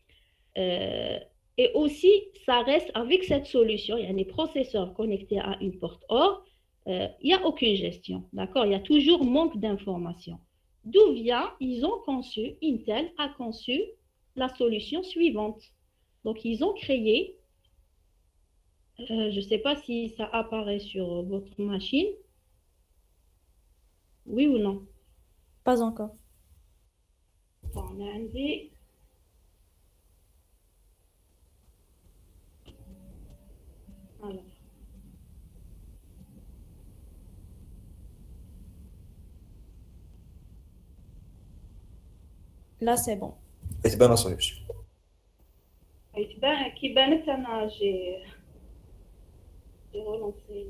Et aussi, ça reste avec cette solution, il y a des processeurs connectés à une porte OR, il n'y a aucune gestion. D'accord? Il y a toujours manque d'informations. D'où vient, Intel a conçu la solution suivante. Donc, ils ont créé, je ne sais pas si ça apparaît sur votre machine. Oui ou non? Pas encore. Bon, on a enlevé. Alors. Là, c'est bon. يتبان اصايبش. كي بانت انا جي relancé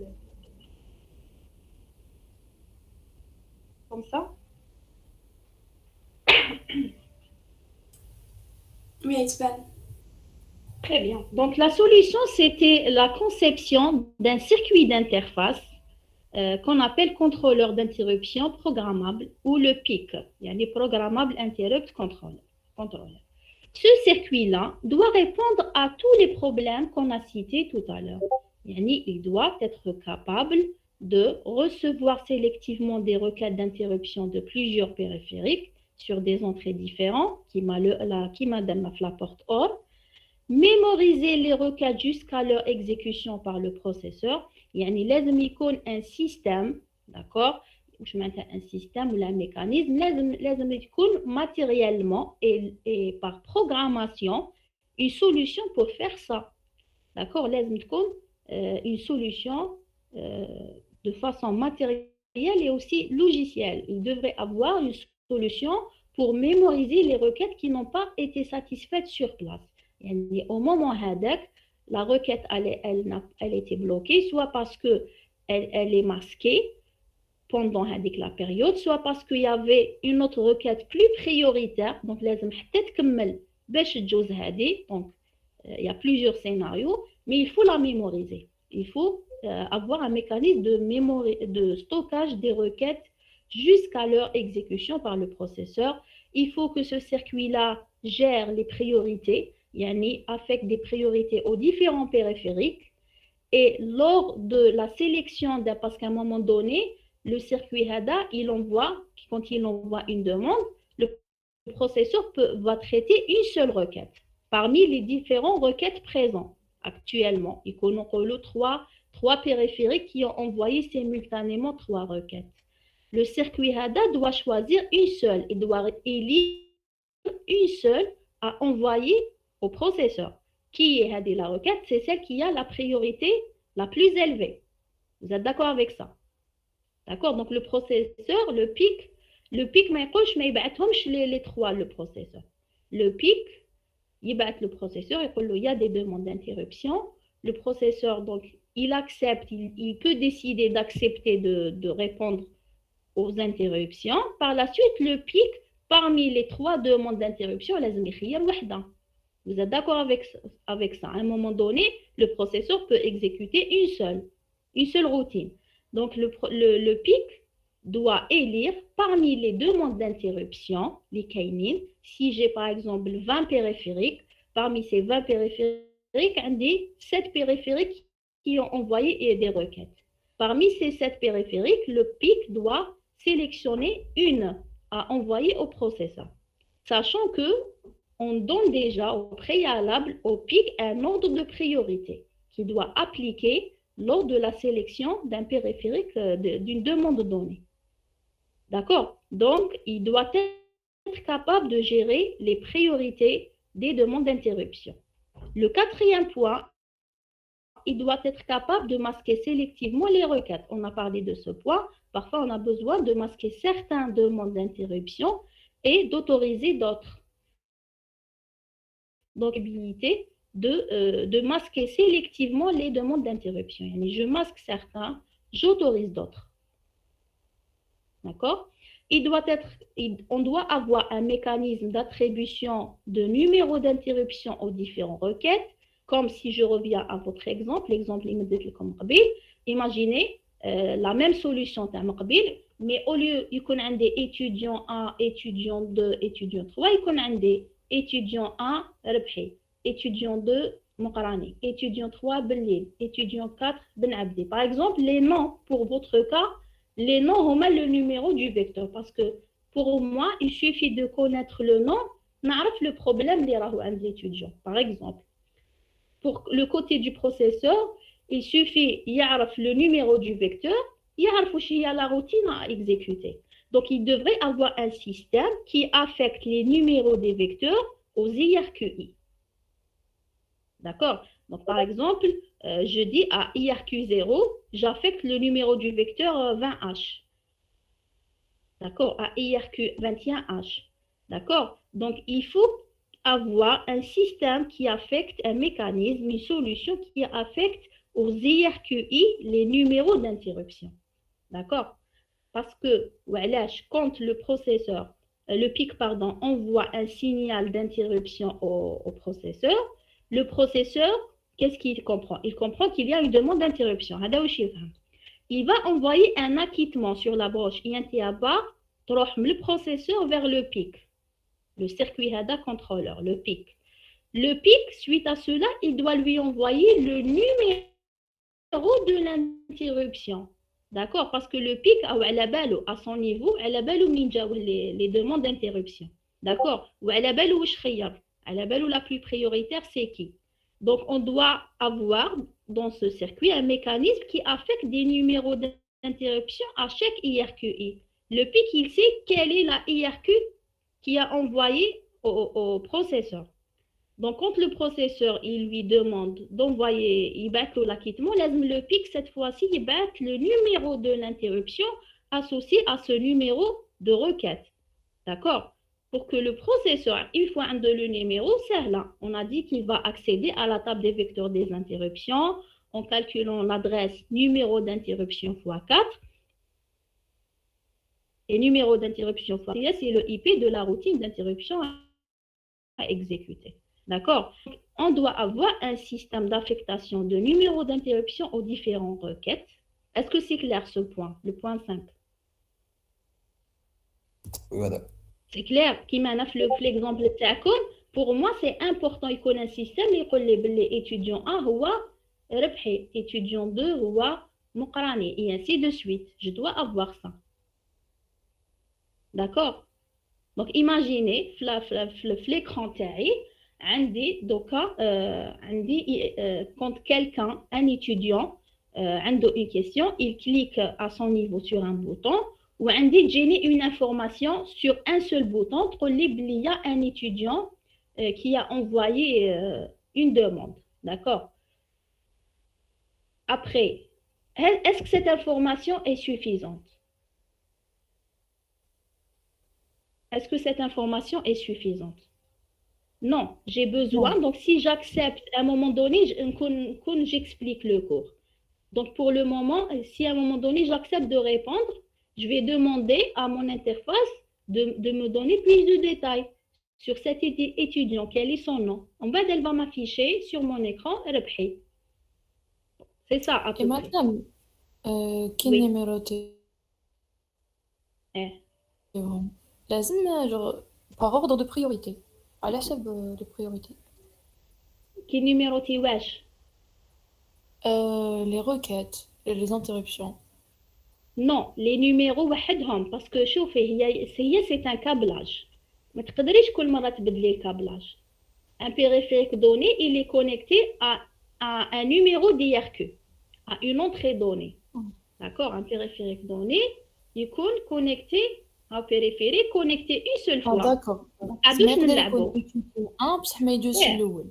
comme ça. Oui, it's bad. Très bien. Donc la solution, c'était la conception d'un circuit d'interface qu'on appelle contrôleur d'interruption programmable ou le PIC, yani Programmable Interrupt Controller. Ce circuit-là doit répondre à tous les problèmes qu'on a cités tout à l'heure. Yani, il doit être capable de recevoir sélectivement des requêtes d'interruption de plusieurs périphériques sur des entrées différentes, qui m'a la porte OR, mémoriser les requêtes jusqu'à leur exécution par le processeur. يعني لازم يكون un système, d'accord, je معناتها un système ou un mécanisme لازم يكون matériellement et par programmation une solution pour faire ça, d'accord, لازم تكون une solution de façon matérielle et aussi logicielle. Il devrait avoir une solution pour mémoriser les requêtes qui n'ont pas été satisfaites sur place. يعني au moment هذاك la requête elle était bloquée, soit parce qu'elle est masquée pendant la période, soit parce qu'il y avait une autre requête plus prioritaire. Donc, لازم حتى تكمل باش تجوز هذه. Donc, il y a plusieurs scénarios, mais il faut la mémoriser. Il faut avoir un mécanisme de stockage des requêtes jusqu'à leur exécution par le processeur. Il faut que ce circuit-là gère les priorités, yani affecte des priorités aux différents périphériques. Et lors de la sélection, parce qu'à un moment donné, le circuit HADA, quand il envoie une demande, le processeur va traiter une seule requête parmi les différentes requêtes présentes actuellement. Il connaît trois périphériques qui ont envoyé simultanément 3 requêtes. Le circuit HADA doit choisir une seule. Il doit élire une seule à envoyer au processeur. Qui est la requête? C'est celle qui a la priorité la plus élevée. Vous êtes d'accord avec ça? D'accord? Donc le processeur, le PIC, mais les 3, le processeur. Le PIC, il le processeur, il y a des demandes d'interruption. Le processeur, donc, il accepte, il peut décider d'accepter de répondre aux interruptions. Par la suite, le PIC, parmi les 3 demandes d'interruption, vous êtes d'accord avec ça? À un moment donné, le processeur peut exécuter une seule routine. Donc, le PIC doit élire parmi les demandes d'interruption, les kainines. Si j'ai par exemple 20 périphériques, parmi ces 20 périphériques, un des 7 périphériques qui ont envoyé des requêtes. Parmi ces 7 périphériques, le PIC doit sélectionner une à envoyer au processeur. Sachant que on donne déjà au préalable au PIC un ordre de priorité qui doit appliquer lors de la sélection d'un périphérique d'une demande donnée. D'accord? Donc, il doit être capable de gérer les priorités des demandes d'interruption. Le 4e point, il doit être capable de masquer sélectivement les requêtes. On a parlé de ce point. Parfois, on a besoin de masquer certaines demandes d'interruption et d'autoriser d'autres. Donc, habilité de masquer sélectivement les demandes d'interruption. Je masque certains, j'autorise d'autres. D'accord? On doit avoir un mécanisme d'attribution de numéros d'interruption aux différentes requêtes Comme si je reviens à votre exemple, l'exemple immédiat comme قبل, imaginez la même solution تاع قبل, mais au lieu يكون عندي étudiant 1, étudiant 2, étudiant 3, يكون عندي étudiant 1 ربحي, étudiant 2 مقراني, étudiant 3 بالليل, étudiant 4 بن عبدي. Par exemple, les noms, pour votre cas, les noms ont le numéro du vecteur, parce que pour moi, il suffit de connaître le nom, نعرف le problème اللي راهو عند l'étudiant. Par exemple, pour le côté du processeur, il suffit يعرف le numéro du vecteur, يعرف واش هي la routine à exécuter. Donc, il devrait avoir un système qui affecte les numéros des vecteurs aux IRQI. D'accord? Donc, par exemple, je dis à IRQ0, j'affecte le numéro du vecteur 20H. D'accord? À IRQ21H. D'accord? Donc, il faut avoir un système qui affecte un mécanisme, une solution qui affecte aux IRQI les numéros d'interruption. D'accord? Parce que quand le processeur, le PIC, pardon, envoie un signal d'interruption au processeur, le processeur, qu'est-ce qu'il comprend? Il comprend qu'il y a une demande d'interruption. Il va envoyer un acquittement sur la broche INTABA, le processeur vers le PIC, le circuit HADA contrôleur, le PIC. Le PIC, suite à cela, il doit lui envoyer le numéro de l'interruption. D'accord? Parce que le PIC, à son niveau, les demandes d'interruption. D'accord? Ou la plus prioritaire, c'est qui? Donc, on doit avoir dans ce circuit un mécanisme qui affecte des numéros d'interruption à chaque IRQI. Le PIC, il sait quelle est la IRQ qui a envoyé au processeur. Donc, quand le processeur il lui demande d'envoyer, il bat l'acquittement, le PIC, cette fois-ci, il bat le numéro de l'interruption associé à ce numéro de requête. D'accord? Pour que le processeur, une fois le numéro, c'est là. On a dit qu'il va accéder à la table des vecteurs des interruptions en calculant l'adresse numéro d'interruption x 4. Et numéro d'interruption x 4, c'est le IP de la routine d'interruption à exécuter. D'accord? On doit avoir un système d'affectation de numéros d'interruption aux différentes requêtes. Est-ce que c'est clair ce point, le point 5? Oui, madame. C'est clair, qui m'a fait l'exemple de Tacom. Pour moi, c'est important qu'il y ait un système qui dit que l'étudiant 1 est rebhi, étudiant 2 est muqrani, et ainsi de suite. Je dois avoir ça. D'accord? Donc, imaginez, l'écran taille, quand quelqu'un, un étudiant, a une question, il clique à son niveau sur un bouton, ou générer une information sur un seul bouton, il y a un étudiant qui a envoyé une demande. D'accord? Après, est-ce que cette information est suffisante? Est-ce que cette information est suffisante? Non, j'ai besoin, donc si j'accepte à un moment donné, j'explique le cours. Donc pour le moment, si à un moment donné j'accepte de répondre, je vais demander à mon interface de me donner plus de détails sur cet étudiant, quel est son nom. En bas, elle va m'afficher sur mon écran Rebhi. C'est ça à peu Et près. madame, quel Oui. numéro لازم par ordre de priorité على حسب de priorité. Quel numéro tu wesh? Les requêtes et les interruptions. Non, les numéros وحدهم parce que شوفي c'est un câblage. ما تقدريش كل مرة تبدلي الكابلاج. Un périphérique donné, il est connecté à un numéro d'IRQ, à une entrée donnée. D'accord? Un périphérique donné, il est connecté à un périphérique connecté une seule fois. d'accord. عادوش نلعبوا. un بصح ما يدوزش الاول.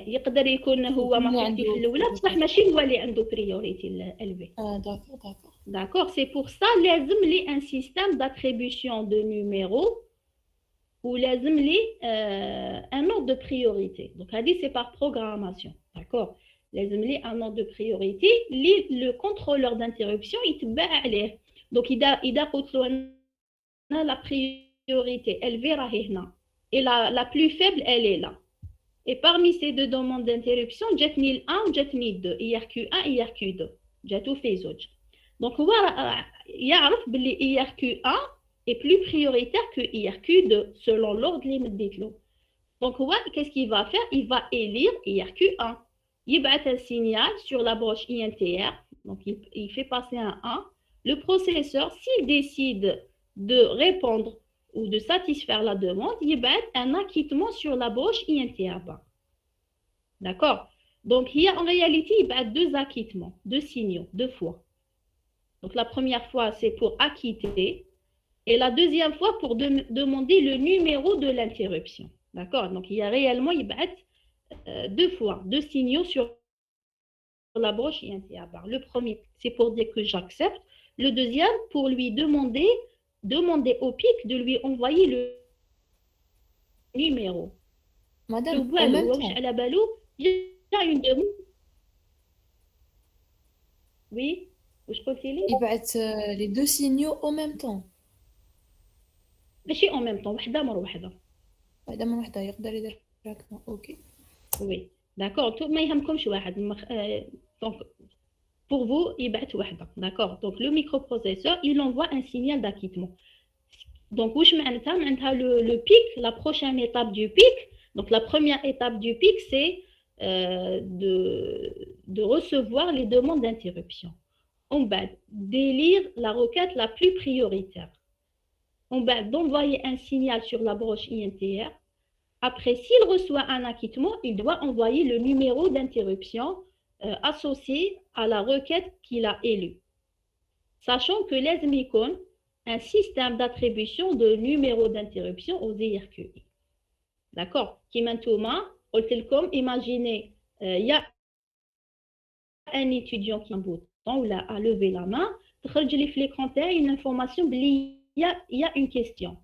يقدر يكون هو ما في الاولى بصح ماشي هو اللي عنده بريوريتي élevée. D'accord, c'est pour ça لازم لي un système d'attribution de numéros ou لازم لي un ordre de priorité. Donc c'est par programmation. D'accord? لازم لي un ordre de priorité le contrôleur d'interruption يتبع عليه. Donc إذا قلت له la priorité élevée راهي هنا et la plus faible elle est là. Et parmi ces deux demandes d'interruption, جاتني ال 1 وجاتني ال 2 IRQ1 IRQ2 جاتو في زوج. Donc هو يعرف باللي IRQ1 est plus prioritaire que IRQ2 selon l'ordre اللي مديت له. Donc هو qu'est-ce qu'il va faire? Il va élire IRQ1. يبعث un signal sur la broche INTR. Donc il fait passer un 1. Le processeur, s'il décide de répondre ou de satisfaire la demande, il va être un acquittement sur la broche INTR. D'accord? Donc, il y a en réalité il va être deux acquittements, deux signaux, deux fois. Donc, la première fois, c'est pour acquitter et la deuxième fois pour demander le numéro de l'interruption. D'accord? Donc, il y a réellement il va être deux fois, deux signaux sur la broche INTR. Le premier, c'est pour dire que j'accepte. Le deuxième, pour lui demander au PIC de lui envoyer le numéro. Madame, en même temps. Il y a une demande. Oui, je continue. Il va être les deux signaux en même temps. ماشي en même temps, وحدة مر وحدة. واحدة من وحدة يقدر يدير directement. OK. Oui, d'accord. ما يهمكمش واحد. Donc, pour vous, يبعث وحدة. D'accord. Donc, le microprocesseur, il envoie un signal d'acquittement. Donc, واش معناتها le pic, la prochaine étape du pic. Donc, la première étape du pic, c'est de recevoir les demandes d'interruption. On va d'élire la requête la plus prioritaire. On va d'envoyer un signal sur la broche INTR. Après, s'il reçoit un acquittement, il doit envoyer le numéro d'interruption associé à la requête qu'il a élue. Sachant que l'ESM icône un système d'attribution de numéro d'interruption aux IRQI. D'accord? Qui maintenant, imaginez, il y a un étudiant qui a un bouton ou a levé la main, il l'écran une information, il y a une question.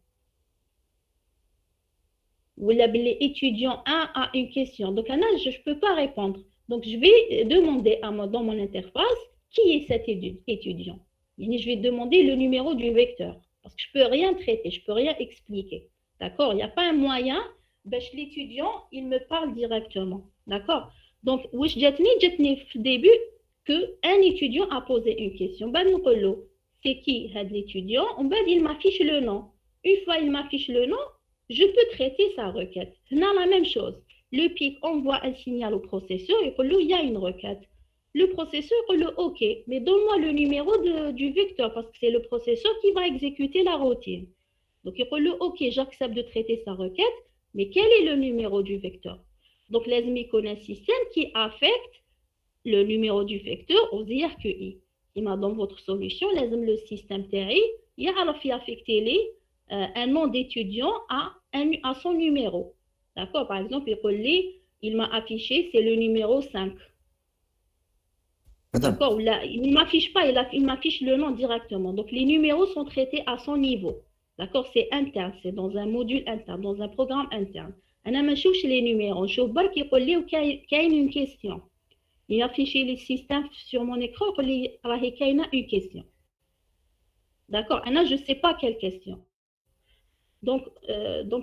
Ou l'étudiant 1 a une question. Donc, je ne peux pas répondre. Donc, je vais demander dans mon interface qui est cet étudiant. Je vais demander le numéro du vecteur. Parce que je ne peux rien traiter, je ne peux rien expliquer. D'accord? Il n'y a pas un moyen. L'étudiant, il me parle directement. D'accord? Donc, j'ai au début qu'un étudiant a posé une question. C'est qui l'étudiant? Il m'affiche le nom. Une fois il m'affiche le nom, je peux traiter sa requête. C'est la même chose. Le PIC envoie un signal au processeur et il y a une requête. Le processeur dit OK, mais donne-moi le numéro du vecteur parce que c'est le processeur qui va exécuter la routine. Donc, il dit OK, j'accepte de traiter sa requête, mais quel est le numéro du vecteur? Donc, l'ESMI connaît un système qui affecte le numéro du vecteur aux IRQI. Dans votre solution, le système TRI, il a affecté un nom d'étudiant à son numéro. D'accord? Par exemple, il m'a affiché, c'est le numéro 5. D'accord? Il ne m'affiche pas, il m'affiche le nom directement. Donc, les numéros sont traités à son niveau. D'accord? C'est interne, c'est dans un module interne, dans un programme interne. Je ne cherche les numéros. Je vois qu'il y a une question. Il affiche le système sur mon écran, il y a une question. D'accord? Je ne sais pas quelle question. Donc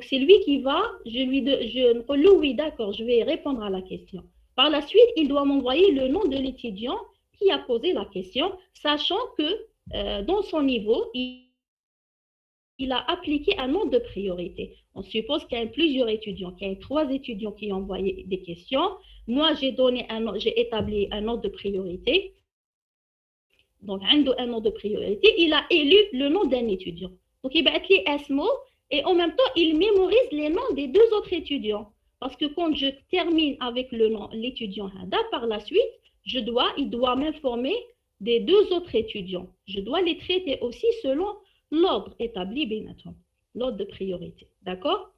c'est lui qui va, je oui, d'accord, je vais répondre à la question. Par la suite, il doit m'envoyer le nom de l'étudiant qui a posé la question, sachant que dans son niveau, il a appliqué un ordre de priorité. On suppose qu'il y a plusieurs étudiants, qu'il y a 3 étudiants qui ont envoyé des questions. Moi, j'ai établi un ordre de priorité. Donc, un ordre de priorité, il a élu le nom d'un étudiant. Donc, il va être les SMO et en même temps, il mémorise les noms des 2 autres étudiants. Parce que quand je termine avec le nom, l'étudiant Hada, par la suite, il doit m'informer des 2 autres étudiants. Je dois les traiter aussi selon l'ordre établi, l'ordre de priorité. D'accord?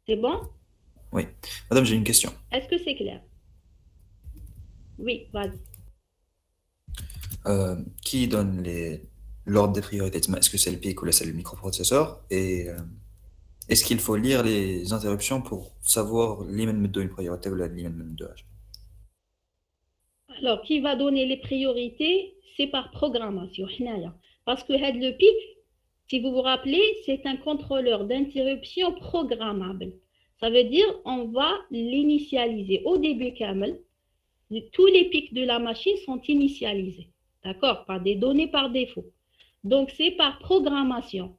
C'est bon? Oui. Madame, j'ai une question. Est-ce que c'est clair? Oui, vas-y. Qui donne l'ordre des priorités? Est-ce que c'est le PIC ou là c'est le microprocesseur? Et est-ce qu'il faut lire les interruptions pour savoir l'imam de une priorité ou l'imam de H? Alors, qui va donner les priorités? C'est par programmation. Parce que le PIC, si vous vous rappelez, c'est un contrôleur d'interruption programmable. Ça veut dire on va l'initialiser. Au début, Kamel, tous les pics de la machine sont initialisés. D'accord? Par des données par défaut. Donc, c'est par programmation.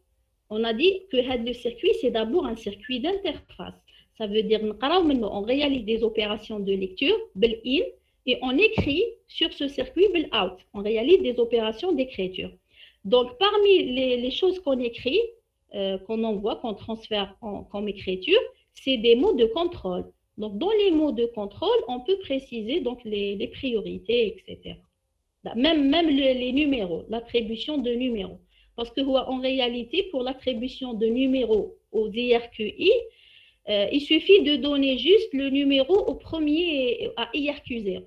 On a dit que le circuit, c'est d'abord un circuit d'interface. Ça veut dire on réalise des opérations de lecture, in, et on écrit sur ce circuit out. On réalise des opérations d'écriture. Donc, parmi les choses qu'on écrit, qu'on envoie, qu'on transfère comme écriture, c'est des mots de contrôle. Donc, dans les mots de contrôle, on peut préciser donc, les priorités, etc. Même les numéros, l'attribution de numéros. Parce qu'en réalité, pour l'attribution de numéros aux IRQI, il suffit de donner juste le numéro au premier à IRQ0.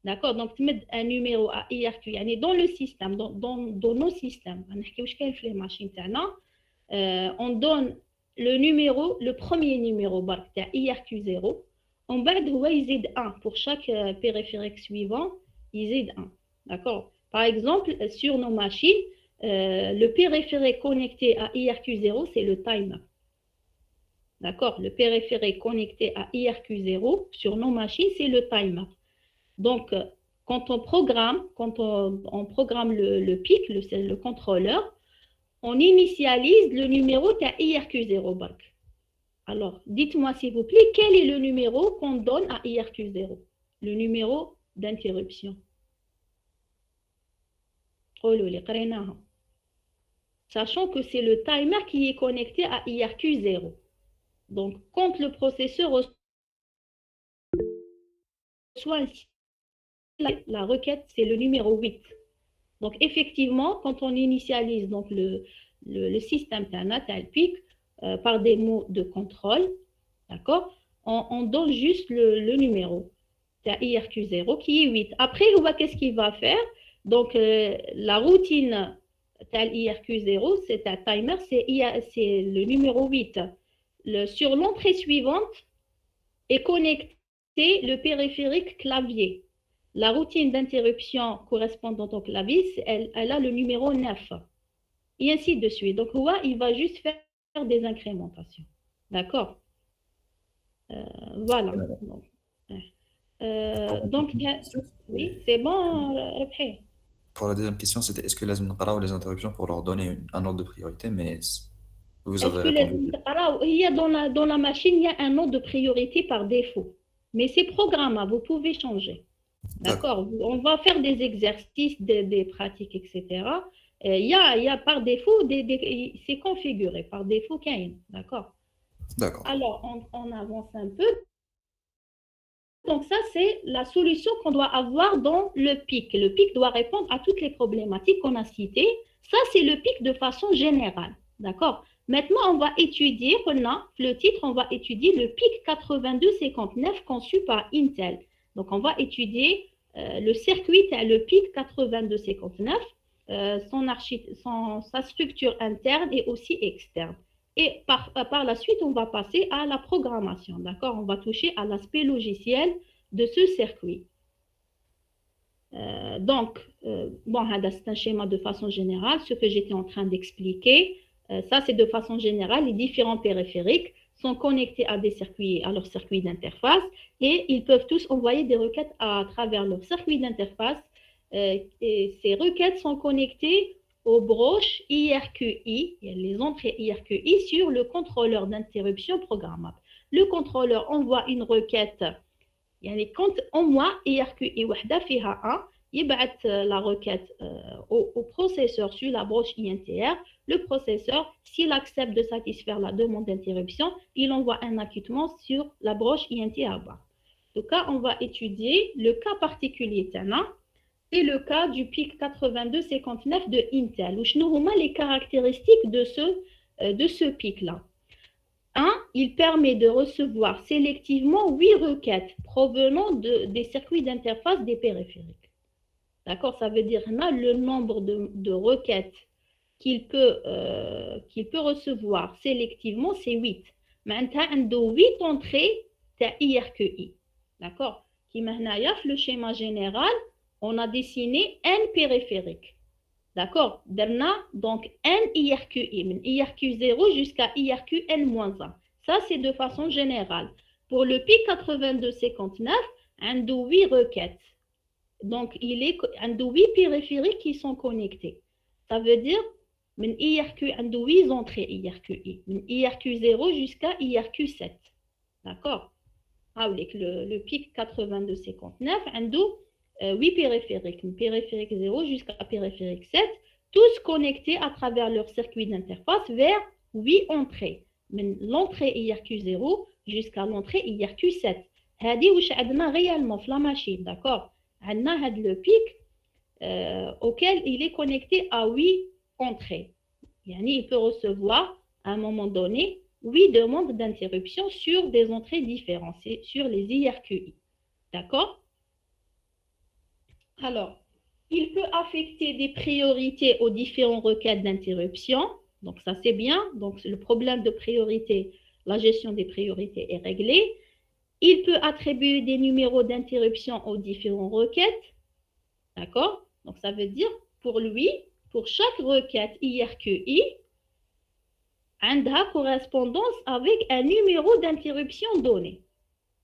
D'accord? Donc, tu mets un numéro à IRQ, dans le système, dans nos systèmes, on donne le premier numéro à IRQ0. En bas, il y a 1. Pour chaque périphérique suivant, il y a 1. D'accord? Par exemple, sur nos machines, le périphérique connecté à IRQ0, c'est le timer. D'accord? Le périphérique connecté à IRQ0 sur nos machines, c'est le timer. Donc, quand on programme le PIC, le contrôleur, on initialise le numéro de IRQ0. Alors, dites-moi s'il vous plaît, quel est le numéro qu'on donne à IRQ0? Le numéro d'interruption. Sachant que c'est le timer qui est connecté à IRQ0. Donc, quand le processeur reçoit la requête, c'est le numéro 8. Donc, effectivement, quand on initialise donc, le système PIC par des mots de contrôle, d'accord, on donne juste le numéro de IRQ0 qui est 8. Après, qu'est-ce qu'il va faire? Donc, la routine de IRQ0, c'est un timer, c'est le numéro 8. Sur l'entrée suivante est connecté le périphérique clavier. La routine d'interruption correspondante au clavier, elle a le numéro 9. Et ainsi de suite. Donc, il va juste faire des incrémentations. D'accord? Voilà. Donc, oui, c'est bon, Rebhi. Pour la deuxième question, c'était est-ce que les interruptions pour leur donner un ordre de priorité, mais vous avez répondu. Dans la machine, il y a un ordre de priorité par défaut. Mais c'est programmable, vous pouvez changer. D'accord? On va faire des exercices, des pratiques, etc. Il y a par défaut, c'est configuré par défaut qu'il y a. D'accord? D'accord. Alors, on avance un peu. Donc ça, c'est la solution qu'on doit avoir dans le PIC. Le PIC doit répondre à toutes les problématiques qu'on a citées. Ça, c'est le PIC de façon générale. D'accord? Maintenant, on va étudier, le titre, on va étudier le PIC 8259 conçu par Intel. Donc, on va étudier le circuit, le PIC 8259, sa structure interne et aussi externe. Et par la suite, on va passer à la programmation. D'accord? On va toucher à l'aspect logiciel de ce circuit. Donc, c'est un schéma de façon générale. Ce que j'étais en train d'expliquer, ça, c'est de façon générale. Les différents périphériques sont connectés à des circuits, à leur circuit d'interface, et ils peuvent tous envoyer des requêtes à travers leur circuit d'interface. Et ces requêtes sont connectées aux broches IRQI, les entrées IRQI sur le contrôleur d'interruption programmable. Le contrôleur envoie une requête, quand envoie IRQI وحدة فيها 1, يبعث la requête au processeur sur la broche INTR. Le processeur, s'il accepte de satisfaire la demande d'interruption, il envoie un acquittement sur la broche INTR. En tout cas, on va étudier le cas particulier c'est le cas du PIC 8259 de Intel. Où sont les caractéristiques de ce PIC-là? 1. Il permet de recevoir sélectivement 8 requêtes provenant des circuits d'interface des périphériques. D'accord? Ça veut dire le nombre de requêtes qu'il peut recevoir sélectivement, c'est 8. Maintenant, il y a 8 entrées de IRQI. D'accord? Qui maintenant, le schéma général, on a dessiné n périphérique. D'accord? Donc, n IRQI, IRQ0 jusqu'à IRQN-1. Ça, c'est de façon générale. Pour le PIC 8259, on a 8 requêtes. Donc, il est un 8 périphériques qui sont connectés. Ça veut dire من IRQ, un 8 entrées IRQI, من IRQ0 jusqu'à IRQ7. D'accord? Le PIC 8259, un 8 périphériques, périphérique 0 jusqu'à périphérique 7, tous connectés à travers leur circuit d'interface vers 8 entrées. من l'entrée IRQ0 jusqu'à l'entrée IRQ7. هذه واش عندنا réellement في la machine, d'accord? عندنا هذا le pic auquel il est connecté à 8 entrées. Yani, il peut recevoir à un moment donné 8 demandes d'interruption sur des entrées différentes, sur les IRQI. D'accord? Alors, il peut affecter des priorités aux différentes requêtes d'interruption. Donc, ça, c'est bien. Donc, le problème de priorité, la gestion des priorités est réglée. Il peut attribuer des numéros d'interruption aux différentes requêtes. D'accord? Donc, ça veut dire, pour lui, pour chaque requête IRQI, عندها correspondance avec un numéro d'interruption donné.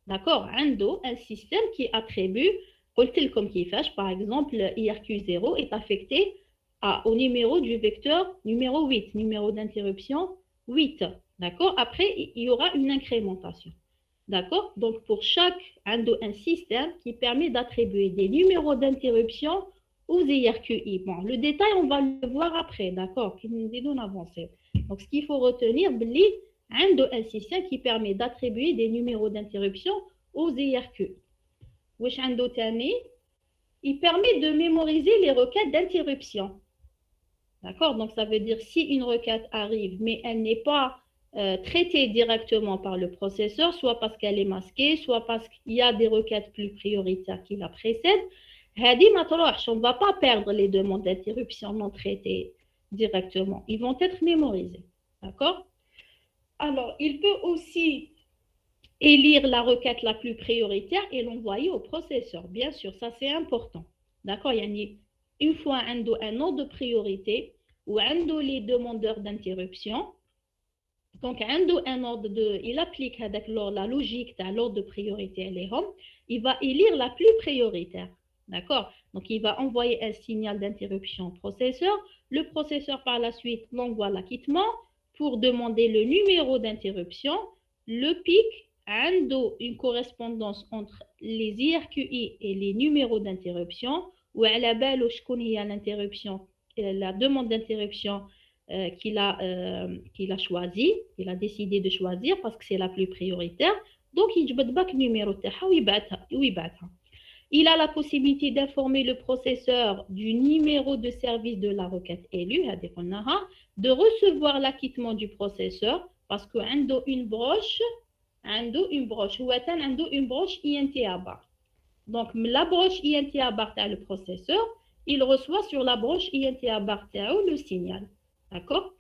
D'accord? عندو un système qui attribue, قلت لكم كيفاش, par exemple, IRQ0 est affecté au numéro du vecteur numéro 8, numéro d'interruption 8. D'accord? Après, il y aura une incrémentation. D'accord? Donc, pour chaque, un système qui permet d'attribuer des numéros d'interruption aux IRQI. Bon, le détail, on va le voir après, d'accord? Qui nous dit d'avancer. Donc, ce qu'il faut retenir, un système qui permet d'attribuer des numéros d'interruption aux IRQI. Il permet de mémoriser les requêtes d'interruption. D'accord? Donc, ça veut dire si une requête arrive, mais elle n'est pas traitée directement par le processeur, soit parce qu'elle est masquée, soit parce qu'il y a des requêtes plus prioritaires qui la précèdent, on ne va pas perdre les demandes d'interruption non traitées directement. Ils vont être mémorisés. D'accord? Alors, il peut aussi élire la requête la plus prioritaire et l'envoyer au processeur. Bien sûr, ça c'est important. D'accord? Une fois un ordre de priorité ou les demandeurs d'interruption, donc un ordre il applique la logique de l'ordre de priorité, il va élire la plus prioritaire. D'accord? Donc, il va envoyer un signal d'interruption au processeur. Le processeur, par la suite, l'envoie l'acquittement pour demander le numéro d'interruption. Le PIC a une correspondance entre les IRQI et les numéros d'interruption. Ou à la balle, l'interruption, la demande d'interruption qu'il a choisie, il a décidé de choisir parce que c'est la plus prioritaire. Donc, il va le numéro de il a la possibilité d'informer le processeur du numéro de service de la requête élue, de recevoir l'acquittement du processeur parce qu'il a une broche INT à barre. Donc, la broche INT à barre le processeur, il reçoit sur la broche INT à barre le signal. D'accord?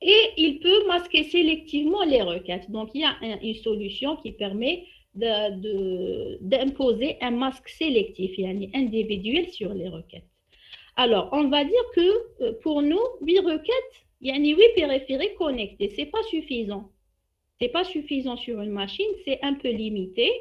Et il peut masquer sélectivement les requêtes. Donc, il y a une solution qui permet d'imposer un masque sélectif, individuel sur les requêtes. Alors, on va dire que pour nous, 8 requêtes, il y a 8 périphériques connectés. Ce n'est pas suffisant. Ce n'est pas suffisant sur une machine, c'est un peu limité.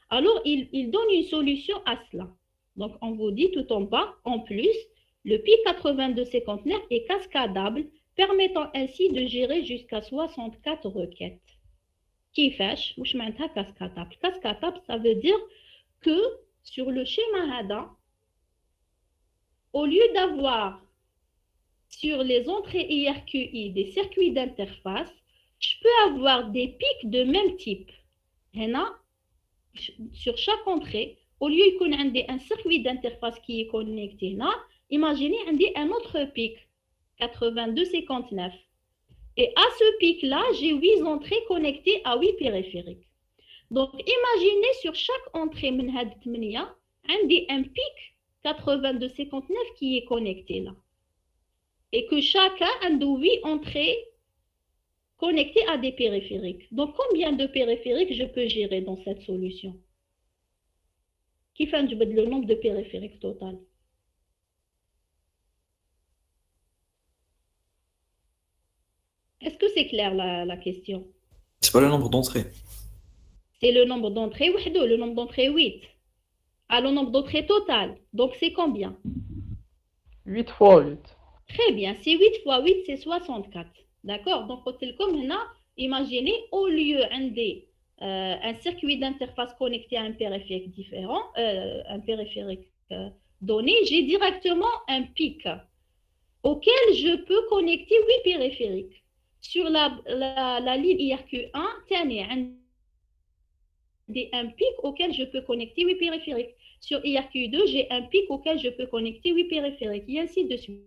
Alors, il donne une solution à cela. Donc, on vous dit tout en bas, en plus, le PIC 8259 est cascadable, permettant ainsi de gérer jusqu'à 64 requêtes. كيفاش واش معناتها cascadable? Cascadable, ça veut dire que sur le schéma HADA, au lieu d'avoir sur les entrées IRQI des circuits d'interface, je peux avoir des pics de même type. Sur chaque entrée, au lieu d'y avoir un circuit d'interface qui est connecté là, imaginez un autre pic 8259. Et à ce pic-là, j'ai 8 entrées connectées à 8 périphériques. Donc, imaginez sur chaque entrée, un pic 8259 qui est connecté là. Et que chacun a 8 entrées connectées à des périphériques. Donc, combien de périphériques je peux gérer dans cette solution? Qui fait le nombre de périphériques total? Est-ce que c'est clair la question? C'est pas le nombre d'entrées. C'est le nombre d'entrées, وحده, le nombre d'entrées 8. Alors, le nombre d'entrées total. Donc, c'est combien? 8 fois 8. Très bien. Si 8 fois 8, c'est 64. D'accord? Donc, comme là, imaginez, au lieu un circuit d'interface connecté à un périphérique différent, un périphérique donné, j'ai directement un PIC auquel je peux connecter 8 périphériques. Sur la ligne IRQ1, j'ai un PIC auquel je peux connecter 8 périphériques. Sur IRQ2, j'ai un PIC auquel je peux connecter 8 périphériques, et ainsi de suite.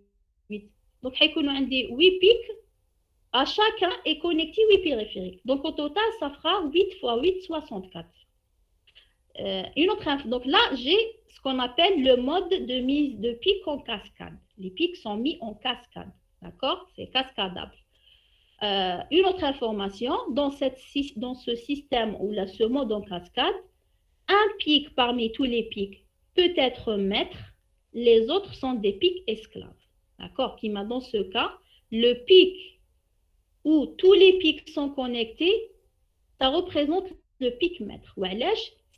Donc, il y a 8 pics, à chacun est connecté 8 périphériques. Donc, au total, ça fera 8 fois 8, 64. Une autre info. Donc là, j'ai ce qu'on appelle le mode de mise de pics en cascade. Les pics sont mis en cascade. D'accord? C'est cascadable. Une autre information, dans ce système ou là, ce mode en cascade, un pic parmi tous les pics peut être maître, les autres sont des pics esclaves. D'accord? Qui m'a dans ce cas, le pic où tous les pics sont connectés, ça représente le pic maître.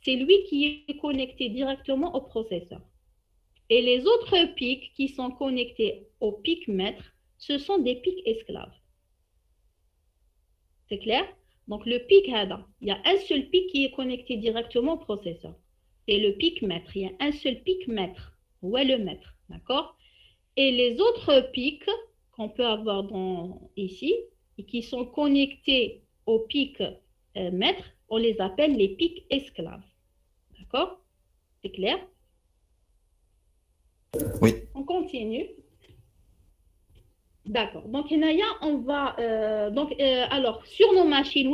C'est lui qui est connecté directement au processeur. Et les autres pics qui sont connectés au pic maître, ce sont des pics esclaves. C'est clair? Donc, le pic, il y a un seul pic qui est connecté directement au processeur. C'est le pic maître. Il y a un seul pic maître. Où est le maître? D'accord? Et les autres pics qu'on peut avoir ici, et qui sont connectés au pic maître, on les appelle les pics esclaves. D'accord? C'est clair? Oui. On continue. D'accord. Donc, on va... alors, sur nos machines,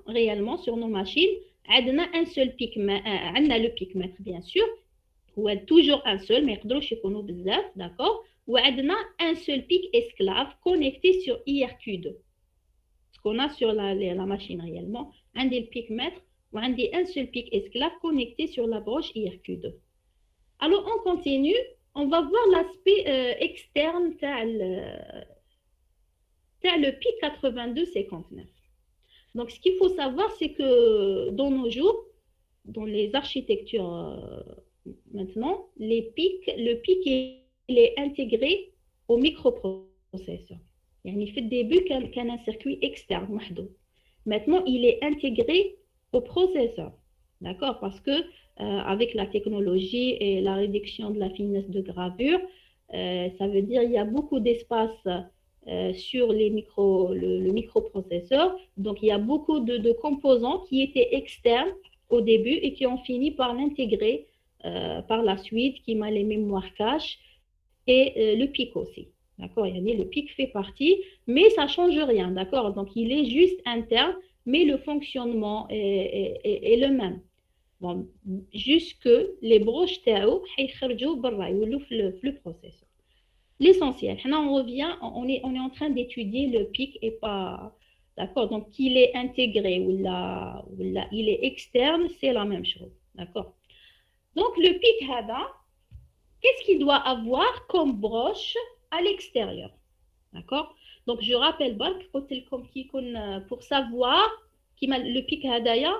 réellement, sur nos machines, on a un seul pic, on a le pic maître, bien sûr. Ou toujours un seul, mais d'accord? Ou on a un seul pic esclave connecté sur IRQ2. Ce qu'on a sur la machine réellement, un des pics maîtres, ou un seul pic esclave connecté sur la broche IRQ2. Alors, on continue. On va voir l'aspect externe le PIC 8259. Donc, ce qu'il faut savoir, c'est que dans nos jours, dans les architectures maintenant, le PIC il est intégré au microprocesseur. Il fait début qu'un un circuit externe. Maintenant, il est intégré au processeur. D'accord? Parce que avec la technologie et la réduction de la finesse de gravure, ça veut dire qu'il y a beaucoup d'espace sur le microprocesseur. Donc, il y a beaucoup de composants qui étaient externes au début et qui ont fini par l'intégrer par la suite, qui m'a les mémoires cache et le PIC aussi. D'accord? Le PIC fait partie, mais ça ne change rien. D'accord? Donc, il est juste interne, mais le fonctionnement est le même. Bon, jusque les broches تاعو حيخرجوا برا يولوا في le processeur. L'essentiel, on revient, on est en train d'étudier le PIC et pas, d'accord, donc qu'il est intégré ou il est externe, c'est la même chose, d'accord. Donc le PIC qu'est-ce qu'il doit avoir comme broche à l'extérieur, d'accord. Donc je rappelle pour savoir le PIC hadaya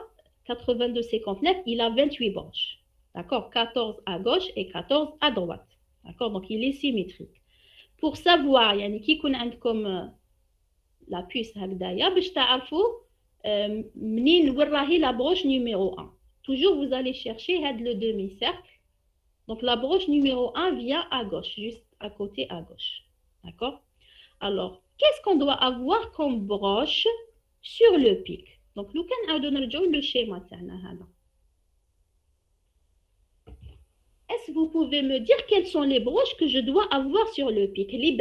8259, il a 28 branches. D'accord? 14 à gauche et 14 à droite. D'accord? Donc, il est symétrique. Pour savoir, qui connaît comme la puce hadaya, باش تعرفوا منين وراهي la broche numéro 1. Toujours, vous allez chercher le demi-cercle. Donc, la broche numéro 1 vient à gauche, juste à côté à gauche. D'accord? Alors, qu'est-ce qu'on doit avoir comme broche sur le pic? Donc, nous avons le schéma. Est-ce que vous pouvez me dire quelles sont les broches que je dois avoir sur le pic? Le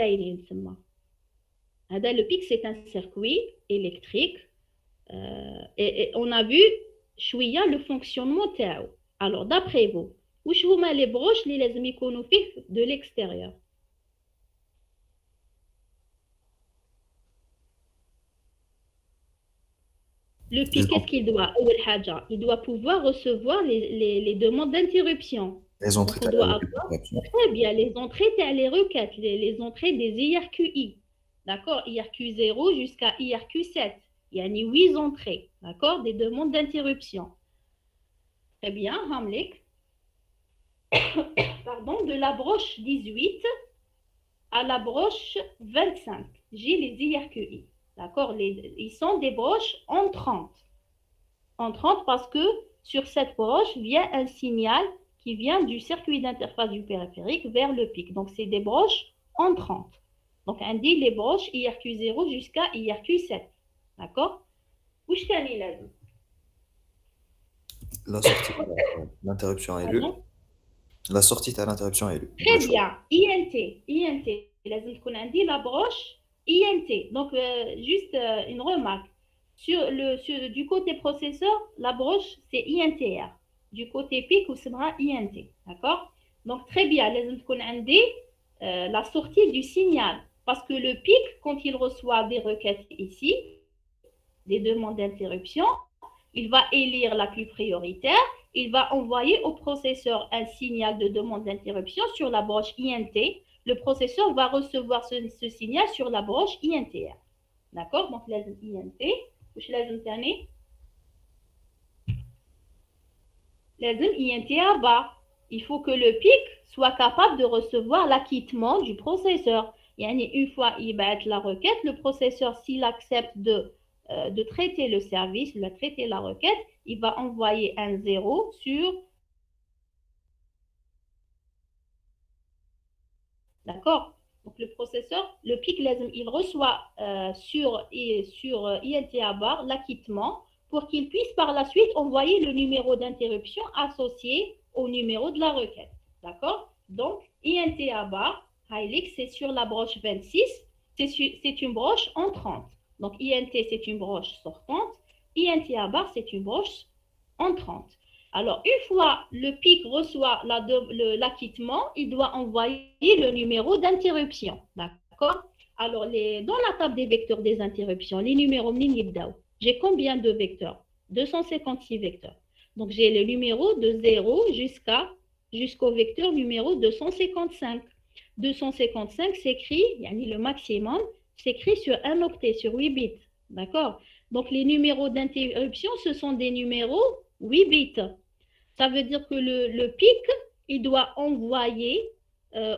pic, c'est un circuit électrique. Et on a vu le fonctionnement. Alors, d'après vous, où sont les broches de l'extérieur? Le PIC, qu'est-ce qu'il doit? Il doit pouvoir recevoir les demandes d'interruption. Les entrées. On doit avoir très bien les entrées les requêtes, les entrées des IRQI. D'accord? IRQ0 jusqu'à IRQ7. Il y a 8 entrées, d'accord, des demandes d'interruption. Très bien, Hamlik. Pardon, de la broche 18 à la broche 25. J'ai les IRQI. D'accord, ils sont des broches en 30. En 30 parce que sur cette broche vient un signal qui vient du circuit d'interface du périphérique vers le pic. Donc, c'est des broches en 30. Donc, on dit les broches IRQ0 jusqu'à IRQ7. D'accord? Où est-ce qu'elle est là? La sortie de l'interruption est lue. La sortie de l'interruption est lue. Très bien. INT. لازم تكون عندي la broche INT. Donc, juste une remarque. Du côté processeur, la broche, c'est INTR. Du côté PIC, on sera INT. D'accord? Donc, très bien. لازم تكون عندي la sortie du signal. Parce que le PIC, quand il reçoit des requêtes ici, des demandes d'interruption, il va élire la plus prioritaire. Il va envoyer au processeur un signal de demande d'interruption sur la broche INT. Le processeur va recevoir ce signal sur la broche INTR. D'accord? Donc, لازم INT. وش لازم تاني؟ لازم INT à bas. Il faut que le PIC soit capable de recevoir l'acquittement du processeur. Yani, une fois il va être la requête, le processeur, s'il accepte de traiter le service, de traiter la requête, il va envoyer un 0 sur... D'accord? Donc, le processeur, le PIC, il reçoit sur INT à bar l'acquittement pour qu'il puisse par la suite envoyer le numéro d'interruption associé au numéro de la requête. D'accord? Donc, INT à bar, Hilix, c'est sur la broche 26, c'est une broche en 30. Donc, INT, c'est une broche sortante. INT à bar, c'est une broche en 30. Alors, une fois le PIC reçoit l'acquittement, il doit envoyer le numéro d'interruption. D'accord? Alors, dans la table des vecteurs des interruptions, les numéros, j'ai combien de vecteurs? 256 vecteurs. Donc, j'ai le numéro de 0 jusqu'au vecteur numéro 255. 255 s'écrit, le maximum, s'écrit sur un octet, sur 8 bits. D'accord? Donc, les numéros d'interruption, ce sont des numéros 8 bits. Ça veut dire que le PIC, il doit envoyer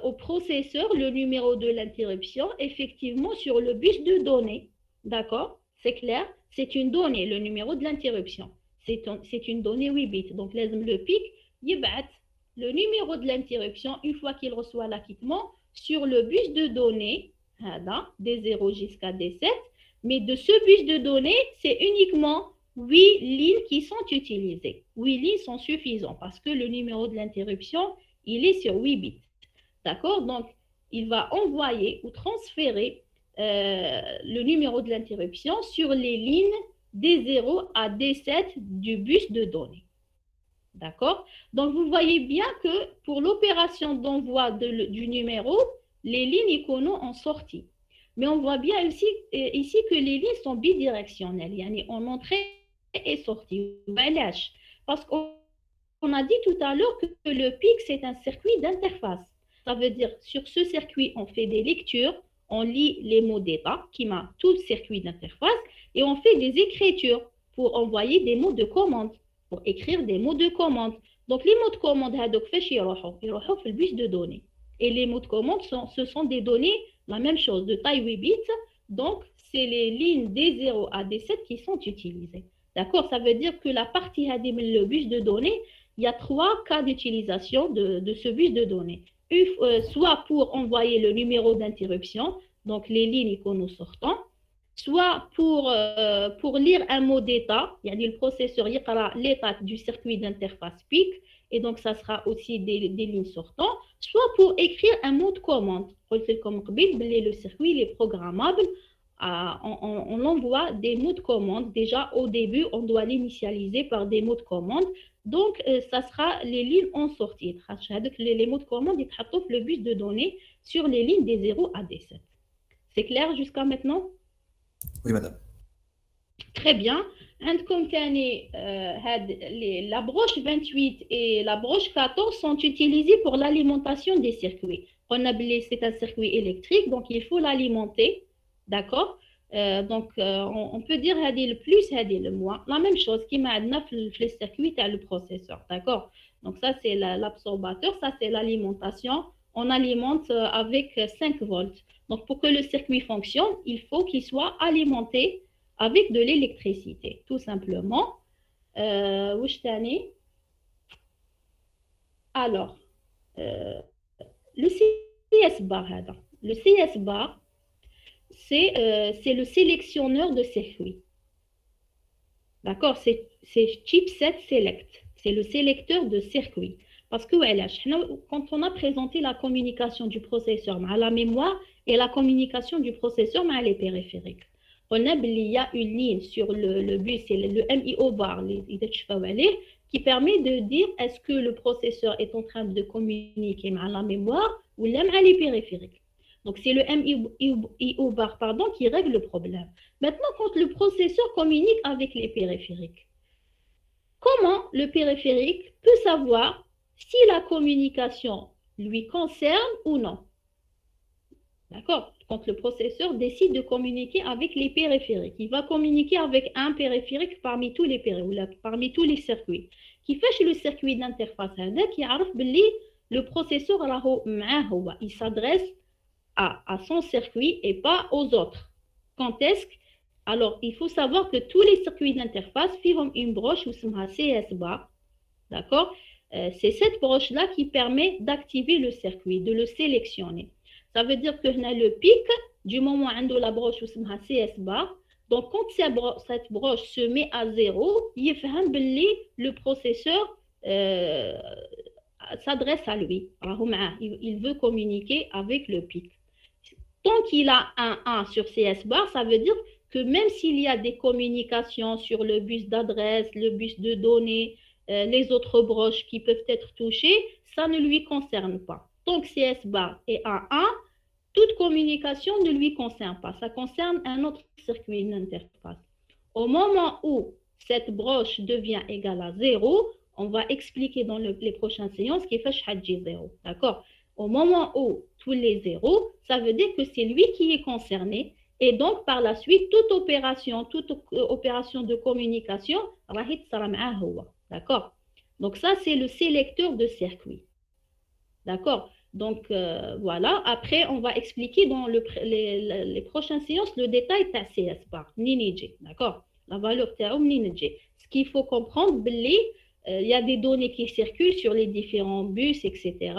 au processeur le numéro de l'interruption effectivement sur le bus de données. D'accord? C'est clair? C'est une donnée, le numéro de l'interruption. C'est une donnée 8 bits. Donc, le PIC, il bat le numéro de l'interruption une fois qu'il reçoit l'acquittement sur le bus de données, des 0 jusqu'à des 7. Mais de ce bus de données, c'est uniquement 8 lignes qui sont utilisées. 8 lignes sont suffisants parce que le numéro de l'interruption, il est sur 8 bits. D'accord? Donc, il va envoyer ou transférer le numéro de l'interruption sur les lignes D0 à D7 du bus de données. D'accord? Donc, vous voyez bien que pour l'opération d'envoi du numéro, les lignes icono en sortie. Mais on voit bien ici que les lignes sont bidirectionnelles. Yani en entrée et sortie. Parce qu'on a dit tout à l'heure que le PIC, c'est un circuit d'interface. Ça veut dire sur ce circuit, on fait des lectures, on lit les mots d'état, qui m'a tout le circuit d'interface, et on fait des écritures pour envoyer des mots de commande, pour écrire des mots de commande. Donc, les mots de commande, ils sont le bus de données. Et les mots de commande, ce sont des données, la même chose, de taille 8 bits. Donc, c'est les lignes D0 à D7 qui sont utilisées. D'accord? Ça veut dire que la partie le bus de données, il y a 3 cas d'utilisation de ce bus de données. Soit pour envoyer le numéro d'interruption, donc les lignes icono sortant, soit pour lire un mot d'état, le processeur يقرأ l'état du circuit d'interface PIC, et donc ça sera aussi des lignes sortantes, soit pour écrire un mot de commande. Le circuit est programmable, on envoie des mots de commande. Déjà au début, on doit l'initialiser par des mots de commande. Donc, ça sera les lignes en sortie. Les mots de commande, ils traitent le bus de données sur les lignes des 0 à des 7. C'est clair jusqu'à maintenant? Oui, madame. Très bien. Comme la broche 28 et la broche 14 sont utilisées pour l'alimentation des circuits. C'est un circuit électrique, donc il faut l'alimenter. D'accord? On peut dire هذه le plus, هذه le moins. La même chose qui m'a donné le circuit et le processeur, d'accord? Donc ça c'est l'absorbateur, ça c'est l'alimentation. On alimente avec 5 volts. Donc pour que le circuit fonctionne, il faut qu'il soit alimenté avec de l'électricité, tout simplement. واش تاني؟ Alors, le CS bar هذا. Le CS bar c'est le sélectionneur de circuits. D'accord, c'est chipset select. C'est le sélecteur de circuits. Parce que quand on a présenté la communication du processeur à la mémoire et la communication du processeur à les périphériques, on a il y a une ligne sur le bus, c'est le MIO bar qui permet de dire est-ce que le processeur est en train de communiquer à la mémoire ou à les périphériques. Donc, c'est le MIO bar qui règle le problème. Maintenant, quand le processeur communique avec les périphériques, comment le périphérique peut savoir si la communication lui concerne ou non? D'accord? Quand le processeur décide de communiquer avec les périphériques, il va communiquer avec un périphérique parmi tous les circuits. Qui fait le circuit d'interface, le processeur il s'adresse à son circuit et pas aux autres. Quand est-ce que... Alors, il faut savoir que tous les circuits d'interface ont une broche ou CS bar. D'accord? C'est cette broche-là qui permet d'activer le circuit, de le sélectionner. Ça veut dire que le pic, du moment où la broche ou CS bar, donc quand cette broche se met à 0, le processeur s'adresse à lui. Il veut communiquer avec le pic. Tant qu'il a un 1 sur CS bar, ça veut dire que même s'il y a des communications sur le bus d'adresse, le bus de données, les autres broches qui peuvent être touchées, ça ne lui concerne pas. Tant que CS bar est à 1, toute communication ne lui concerne pas. Ça concerne un autre circuit d'interface. Au moment où cette broche devient égale à 0, on va expliquer dans les prochaines séances qui fait Hadji 0. D'accord? Au moment où tous les zéros, ça veut dire que c'est lui qui est concerné. Et donc, par la suite, toute opération de communication, d'accord? Donc, ça, c'est le sélecteur de circuit. D'accord? Donc, voilà. Après, on va expliquer dans les prochaines séances le détail de CS bar, d'accord? La valeur de ce qu'il faut comprendre, il y a des données qui circulent sur les différents bus, etc.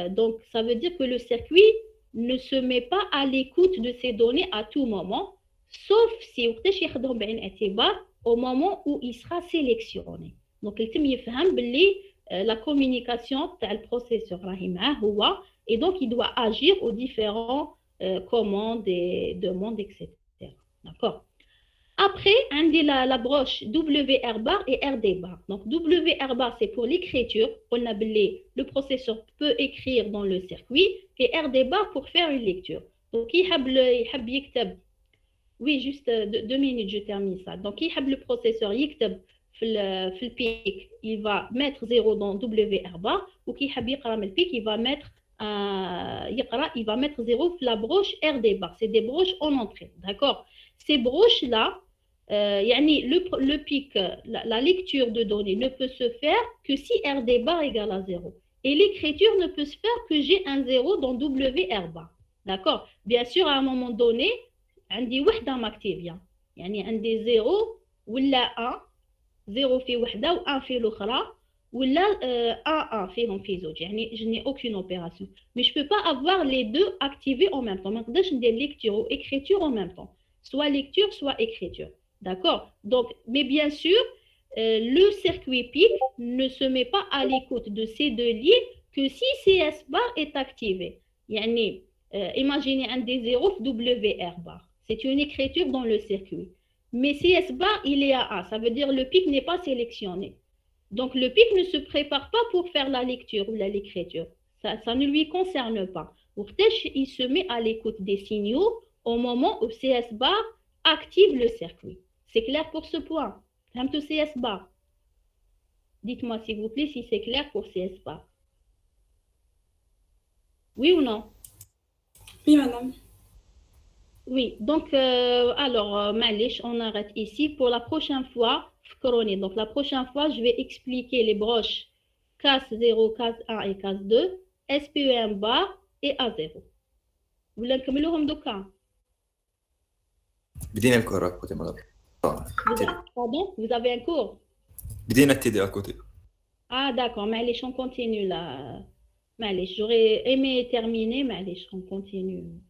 Donc, ça veut dire que le circuit ne se met pas à l'écoute de ces données à tout moment, sauf si au moment où il sera sélectionné. Donc, la communication le processeur et donc il doit agir aux différents commandes et demandes, etc. D'accord? Après, on dit la broche WR bar et RD bar. Donc, WR bar, c'est pour l'écriture. Le processeur peut écrire dans le circuit. Et RD bar pour faire une lecture. Donc, oui, juste 2 minutes, je termine ça. Donc, le processeur le pic, il va mettre 0 dans WR bar. Ou le pic, il va mettre 0 dans la broche RD bar. C'est des broches en entrée. D'accord? Ces broches-là, le pic, la lecture de données ne peut se faire que si RD bar égale à 0. Et l'écriture ne peut se faire que j'ai un 0 dans WR bar. D'accord? Bien sûr, à un moment donné, on dit وحدة m'active. un des 0 ou la 1, 0 في وحدة ou 1 في l'autre. Ou là, 1 فيهم في زوج. je n'ai aucune opération. Mais je ne peux pas avoir les deux activés en même temps. Je peux pas lecture ou écriture en même temps. Soit lecture, soit écriture. D'accord? Donc, mais bien sûr, le circuit PIC ne se met pas à l'écoute de ces deux lignes que si CS bar est activé. Imaginez un des 0 WR bar. C'est une écriture dans le circuit. Mais CS bar, il est à 1. Ça veut dire que le PIC n'est pas sélectionné. Donc, le PIC ne se prépare pas pour faire la lecture ou l'écriture. Ça ne lui concerne pas. Il se met à l'écoute des signaux au moment où CS bar active le circuit. C'est clair pour ce point? Tout CS bar. Dites-moi s'il vous plaît si c'est clair pour CS bar. Oui ou non? Oui, madame. Oui, donc, معليش, on arrête ici. Pour la prochaine fois, فكروني. Donc, la prochaine fois, je vais expliquer les broches CAS 0, CAS 1 et CAS 2, SPEM bar et A0. ولا نكملوهم دوكا؟ بدينا الكورة à côté madame. Pardon, vous avez un cours? بدينا التدي à côté. Ah, d'accord, معليش, on continue là. معليش, j'aurais aimé terminer, معليش, on continue.